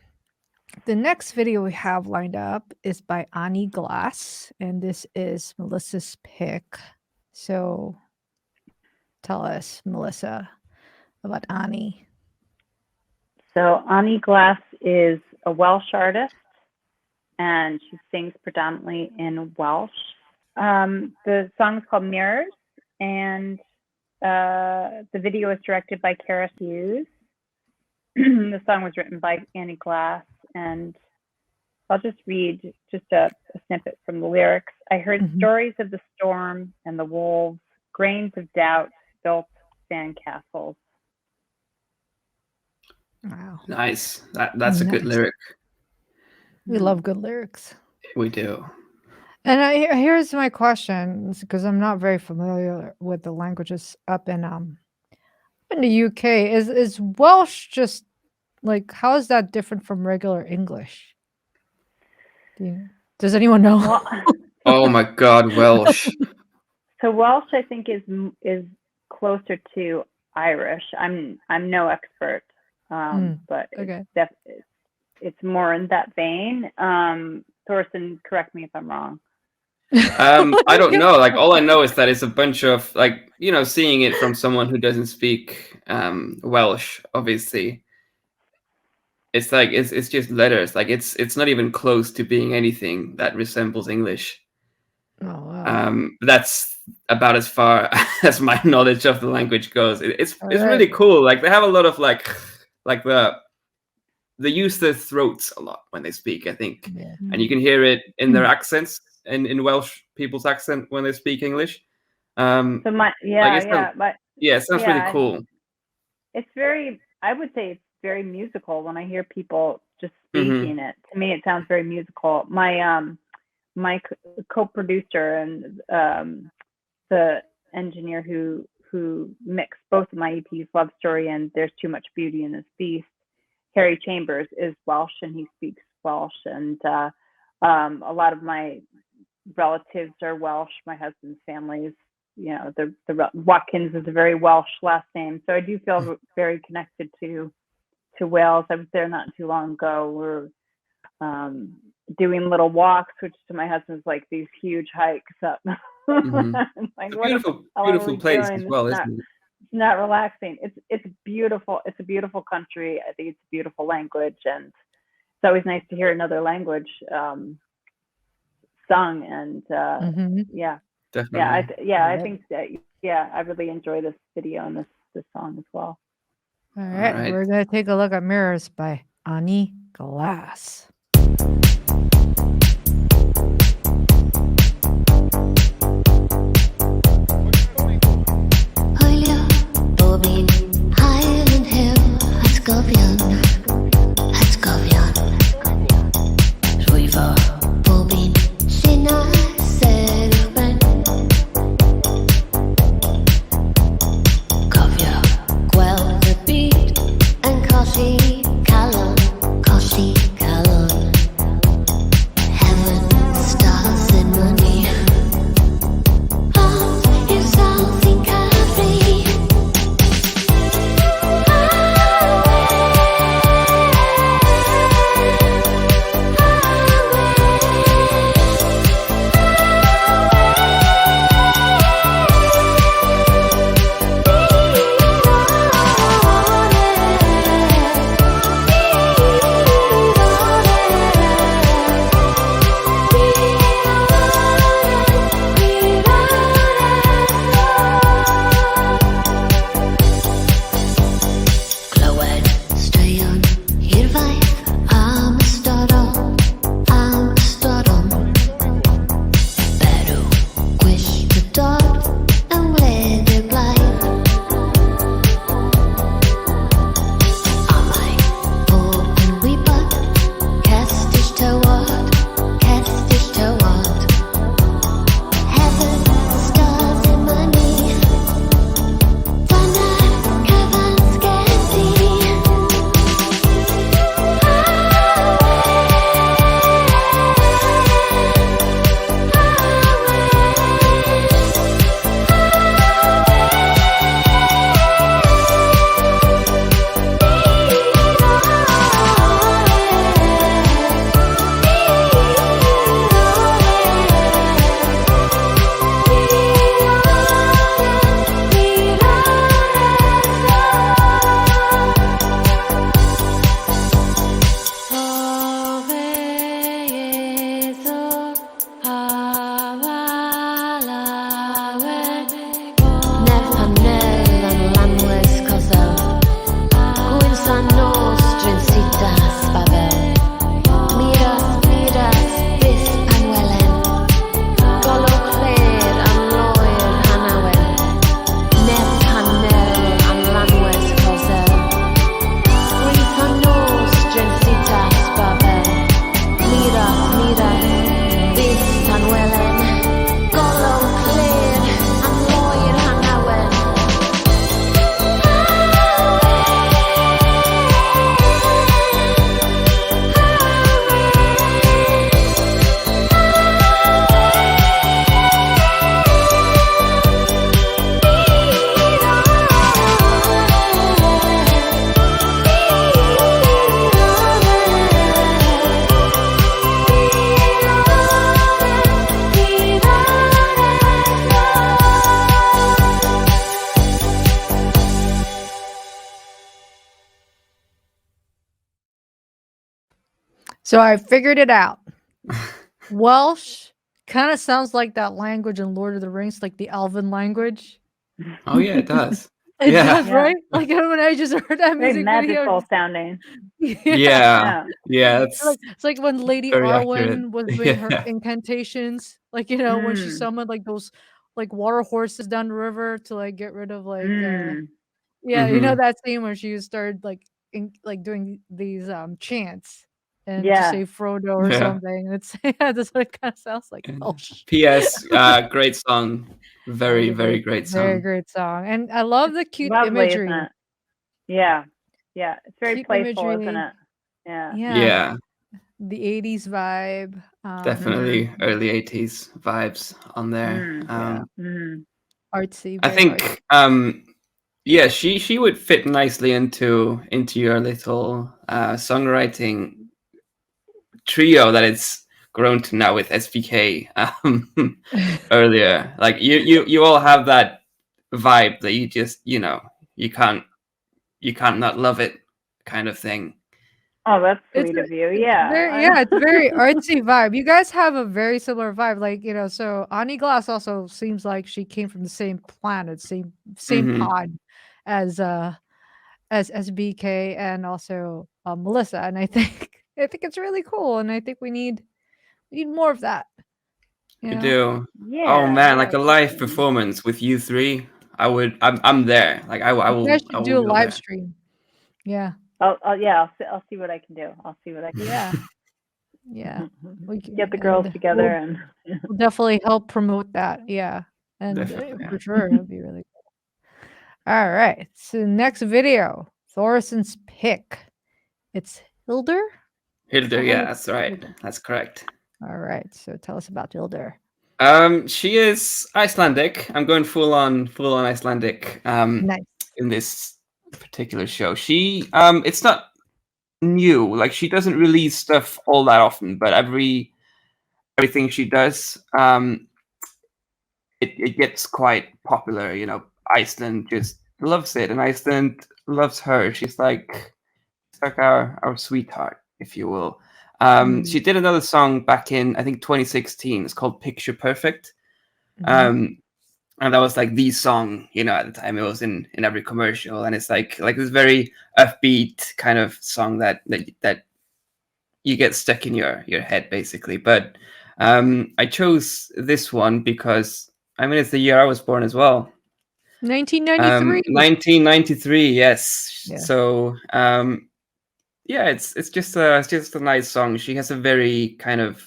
the next video we have lined up is by Ani Glass, and this is Melissa's pick. So tell us, Melissa, about Ani. So Ani Glass is a Welsh artist, and she sings predominantly in Welsh. The song is called Mirrors, and the video is directed by Kara Hughes. The song was written by Ani Glass, and I'll just read just a snippet from the lyrics. I heard stories of the storm and the wolves, grains of doubt built sandcastles. Wow. Nice. That's a good lyric. We love good lyrics. We do. And here's my question, because I'm not very familiar with the languages up in the UK. Is Welsh just like, how is that different from regular English? Does anyone know? Well, Oh my God, Welsh. so Welsh, I think, is closer to Irish. I'm no expert, but Okay. it's more in that vein. Thorsten, correct me if I'm wrong. I don't know. Like, all I know is that it's a bunch of, like, you know, seeing it from someone who doesn't speak Welsh, obviously. It's like it's just letters. Like, it's not even close to being anything that resembles English. Oh wow. That's about as far as my knowledge of the language goes. It's Alright. really cool. Like, they have a lot of like they use their throats a lot when they speak, I think. Yeah. And you can hear it in their accents, in Welsh people's accent when they speak English. So but it sounds really cool. It's very, I would say it's very musical when I hear people just speaking it. To me, it sounds very musical. My co-producer and the engineer who mixed both of my EPs, Love Story and There's Too Much Beauty in This Beast, Harry Chambers, is Welsh, and he speaks Welsh. And a lot of my relatives are Welsh. My husband's family is, you know, the Watkins is a very Welsh last name. So I do feel very connected to Wales. I was there not too long ago. We're doing little walks, which to my husband's like these huge hikes up. Like, beautiful place as well, isn't it? It's not relaxing. It's beautiful. It's a beautiful country. I think it's a beautiful language, and it's always nice to hear another language sung. And yeah, Definitely. I think that I really enjoy this video and this song as well. All right, we're gonna take a look at Mirrors by Ani Glass. So I figured it out. Welsh kind of sounds like that language in Lord of the Rings, like the Elven language. Oh yeah, it does. It Yeah. does, right? Like when I just heard that Very music magical video. sounding. Yeah. Yeah, It's like when Lady very accurate. Arwen was doing her Yeah. incantations, like when she Mm. summoned like those like water horses down the river to like get rid of like Mm. Mhm. that scene where she started like doing these chants and to Yeah. save Frodo or Yeah. something. It's that's what it kind of sounds like. Oh, P.S. Great song. Very, that is a very great very song. great song, and I love the cute Lovely, imagery. isn't it? Yeah. Yeah. It's very Cute playful, imagery. isn't it? Yeah. Yeah, The 80s vibe. definitely early 80s vibes on there. Yeah. Mm. Artsy. I Very artsy. think yeah, she would fit nicely into your little songwriting trio that it's grown to now with SPK. Earlier, like you all have that vibe that you just you can't not love it kind of thing. Oh, that's It's sweet of you. Yeah. it's very artsy vibe. You guys have a very similar vibe. Like, so Ani Glass also seems like she came from the same planet, same Mhm. pod as SBK and also Melissa. And I think it's really cool. And I think we need more of that. You do. Yeah. Oh man, like a live definitely. performance with you three. I'm there. Like I You will guys I should will do a go live there. stream. Yeah. I'll see what I can do. I'll see what I can Yeah. Yeah. We can get the girls together and we'll definitely help promote that. Yeah. And Definitely. for sure, it'll be really cool. All right. So next video, Thorison's pick. It's Hildur. Hildur, yeah, that's right. That's correct. All right. So tell us about Hildur. She is Icelandic. I'm going full on Icelandic Nice. in this particular show. She it's not new. Like she doesn't release stuff all that often, but everything she does it gets quite popular. Iceland just loves it, and Iceland loves her. She's like our sweetheart, if you will. She did another song back in, I think, 2016. It's called Picture Perfect. And that was like the song, at the time. It was in every commercial, and it's like this very upbeat kind of song that you get stuck in your head, basically. But I chose this one because it's the year I was born as well. 1993. 1993, yes. Yeah. So yeah, it's just a nice song. She has a very kind of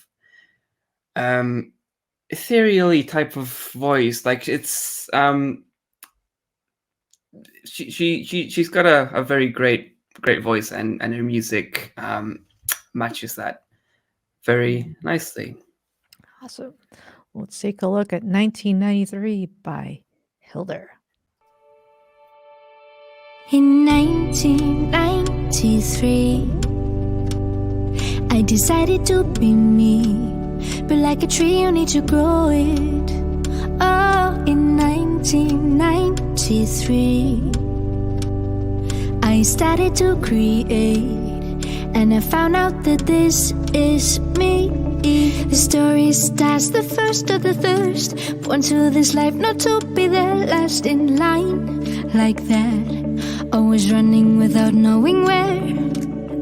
ethereal type of voice. Like it's she's got a very great voice, and her music matches that very nicely. Awesome. Let's take a look at 1993 by Hildur. In 1993, I decided to be me, but like a tree you need to grow it. Oh, in 1993, I started to create, and I found out that this is me. The story starts the first of the thirst, born to this life not to be the last in line, like that. Always running without knowing where.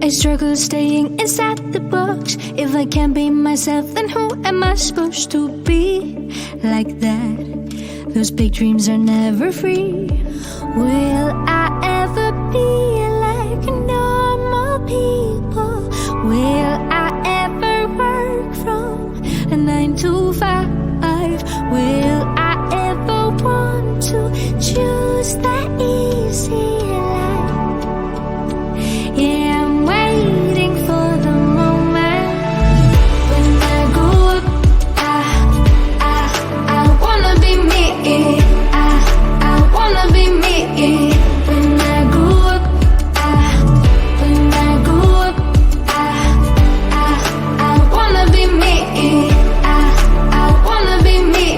I struggle staying inside the box. If I can't be myself, then who am I supposed to be? Like that. Those big dreams are never free. Will I ever be like normal people? Will I ever work from a 9 to 5? Will I ever want to choose the easy life? Yeah, I'm waiting for the moment when I grow up. I wanna be me. I wanna be me. When I grow up, when I grow up, I wanna be me. I wanna be me.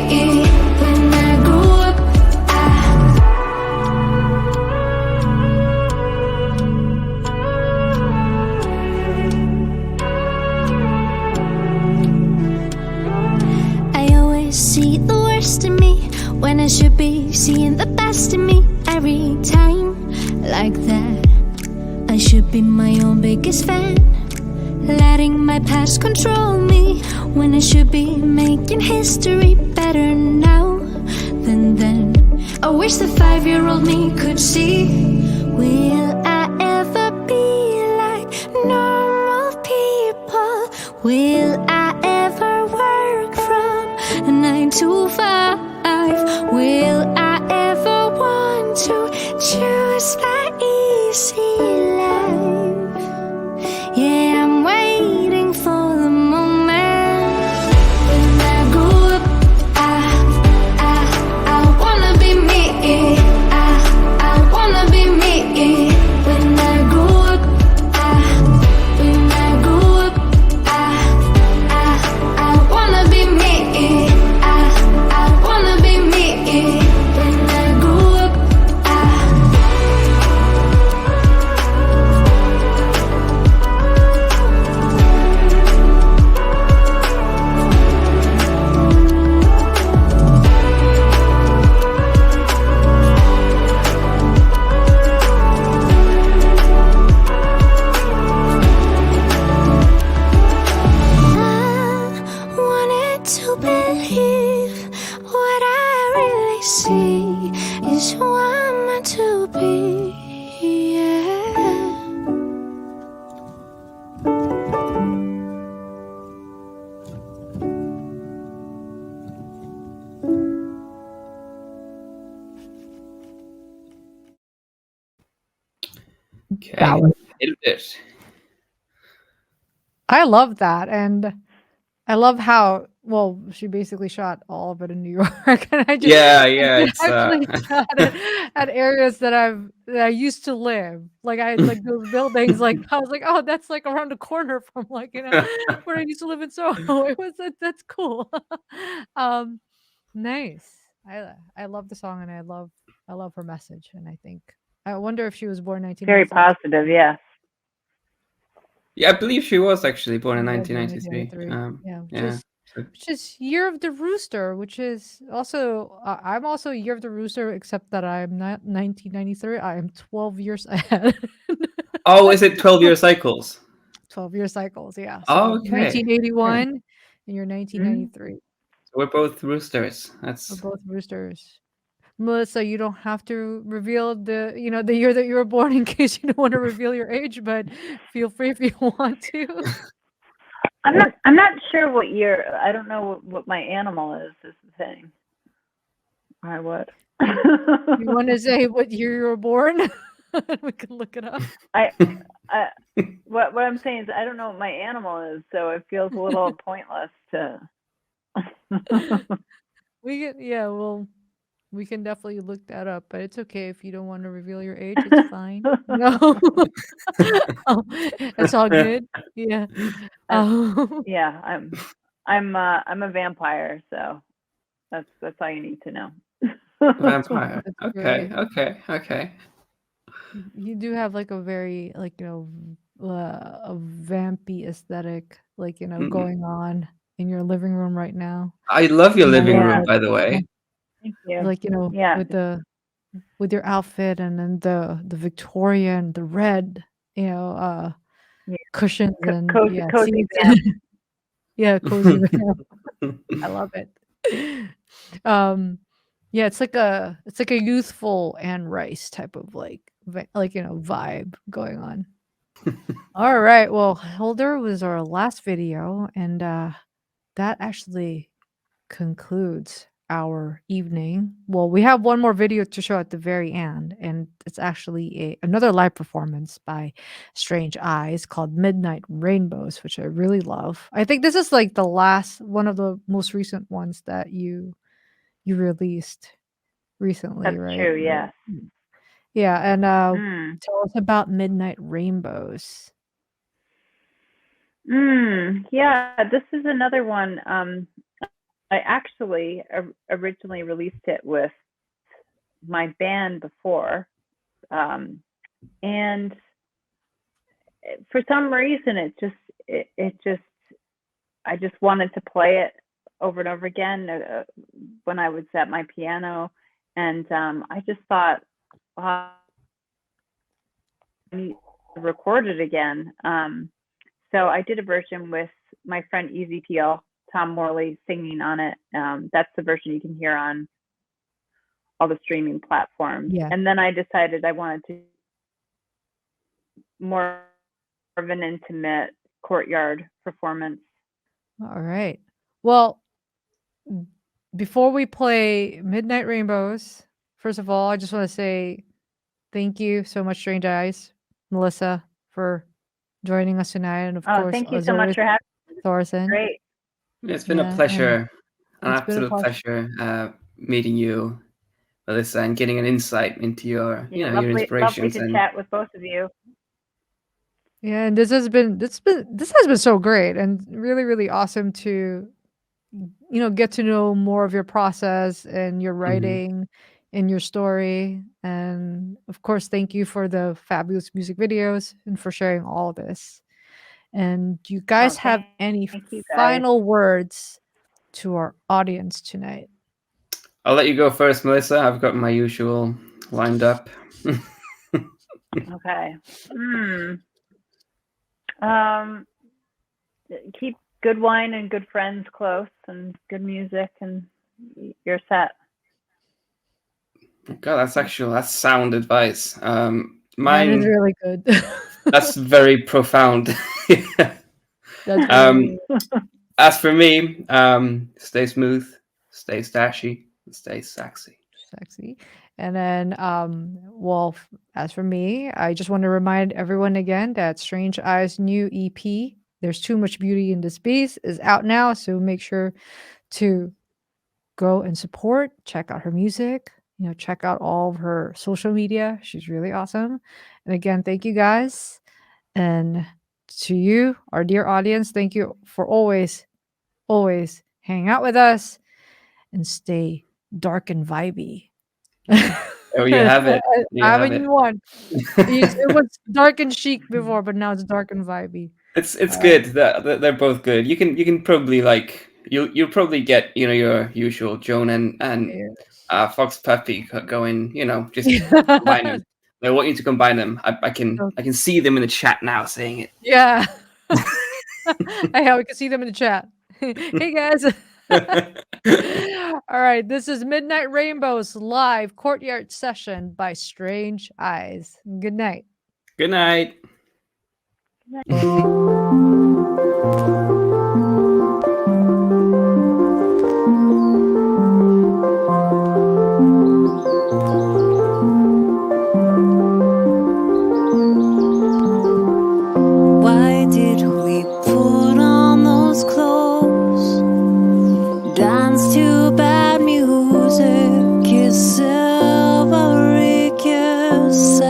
always see the worst in me when I should be seeing the best in me every time. Like that, I should be my own biggest fan, letting my past control me when I should be making history better now than then. I wish the 5-year-old me could see. Will I ever be like normal people? Will I ever work from 9 to 5? Will I ever want to choose my easy life? Yeah, I'm waiting for the moment when I grow up. I wanna be me. I wanna be me. When I grow up, when I grow up, I wanna be me. I wanna be me. When I grow up, I wanted to believe what I really see is who I'm meant to be. Yeah. Okay. That was- Nailed it. I love that, and I love how well she basically shot all of it in New York, and I just Yeah, I it's actually shot it at areas that I used to live. Like I like those buildings. Like I was like, oh, that's like around the corner from like where I used to live in Soho. It was that's cool. um, nice. I love the song, and I love her message, and I wonder if she was born Very 1993. positive, yes. Yeah, I believe she was actually born in Yeah, 1993. 1993. Yeah, Yeah. which is Year of the Rooster, which is also I'm also Year of the Rooster, except that I'm not 1993. I am 12 years ahead. Oh, is it 12-year cycles? 12-year cycles, yeah. So Oh, I'm okay. 1981 and you're 1993. So we're both roosters. We're That's both roosters. Melissa, you don't have to reveal the the year that you were born in case you don't want to reveal your age, but feel free if you want to. I'm not sure what year. I don't know what my animal is the thing. I would. You want to say what year you were born? We can look it up. What I'm saying is I don't know what my animal is, so it feels a little pointless to. We can definitely look that up, but it's okay if you don't want to reveal your age. It's fine. No, oh, it's all good. Yeah. Yeah, I'm a vampire, so that's all you need to know. vampire. That's Okay, great. okay. You do have like a very a vampy aesthetic, going on in your living room right now. I love your living Yeah. room, by the way. Thank you. Like Yeah. with your outfit and then the Victorian, the red, Yeah. cushions and Cozy seats. vamp. Yeah, cozy vamp. I love it. Yeah, it's like a youthful Anne Rice type of vibe going on. All right, well, Hilder was our last video, and that actually concludes our evening. Well, we have one more video to show at the very end, and it's actually another live performance by Strange Eyes called Midnight Rainbows, which I really love. I think this is like the last one of the most recent ones that you released recently, That's right? true. Yes. Yeah, and Mm. tell us about Midnight Rainbows. Yeah, this is another one. I actually originally released it with my band before, and for some reason I just wanted to play it over and over again when I was at my piano, and I just thought, wow, I need to record it again. So I did a version with my friend Easy Peel, Tom Morley, singing on it. That's the version you can hear on all the streaming platforms. Yeah. And then I decided I wanted to more of an intimate courtyard performance. All right. Well, before we play Midnight Rainbows, first of all, I just want to say thank you so much, Strange Eyes, Melissa, for joining us tonight, and of course, Thank you as so always, much for having me. Thorson. Great. It's been Yeah, a pleasure, an it's been a absolute pleasure meeting you, Melissa, and getting an insight into your, Yeah, your lovely inspirations. to And chat with both of you. Yeah, and this has been so great and really, really awesome to get to know more of your process and your writing and your story. And of course, thank you for the fabulous music videos and for sharing all this. And do you guys have any thank you, guys. final words to our audience tonight? I'll let you go first, Melissa. I've got my usual lined up. Okay. Keep good wine and good friends close, and good music, and you're set. God, that's sound advice. That Mine is really good. that's very profound. That's really As for me, stay smooth, stay stashy, and stay sexy. sexy. And then, well, as for me, I just want to remind everyone again that Strange Eyes' new EP, There's Too Much Beauty in This Beast, is out now. So make sure to go and support, check out her music, check out all of her social media. She's really awesome. And again, thank you guys. And to you, our dear audience, thank you for always hanging out with us and stay dark and vibey. Oh, you have it. You I have haven't it. even won. It was dark and chic before, but now it's dark and vibey. It's good. They're both good. You can probably you'll probably get your usual Joan and Fox Puppy going. Just combine them. I want you to combine them. I can see them in the chat now saying it. Yeah. We can see them in the chat. Hey guys. All right, this is Midnight Rainbows live courtyard session by Strange Eyes. Good night. Good night. Why did we put on those clothes? Dance to bad music, kiss silvery kisses.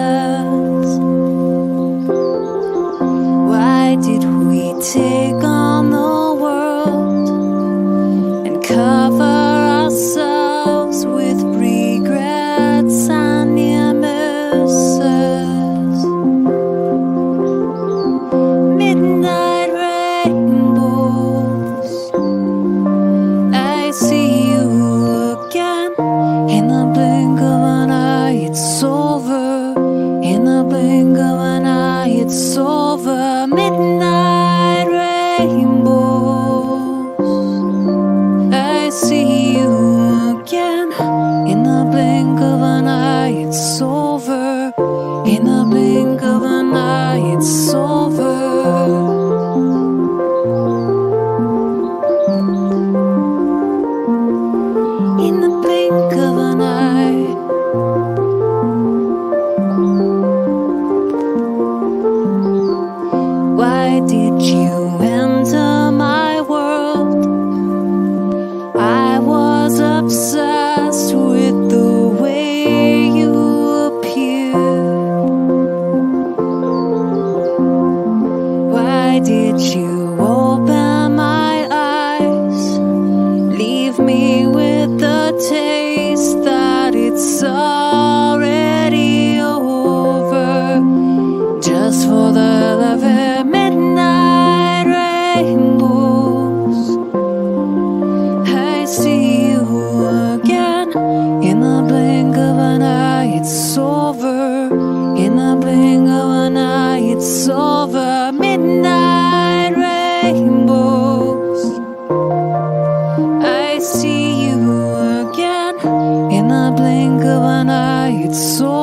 Why did we take on the world and cover ourselves with regrets and near misses? Midnight rainbows, I see you again. In the blink of an eye, it's over. In the blink of an eye, it's over. Midnight rainbows, I see you again. In the blink of an eye, it's over. In the blink of an eye, it's over. In the blink of an eye. Why did you enter my world? I was obsessed with the way you appeared. Why did you open my eyes? Leave me with the taste that it's already over. Just for the love of midnight rainbows, see you again. In the blink of an eye, it's so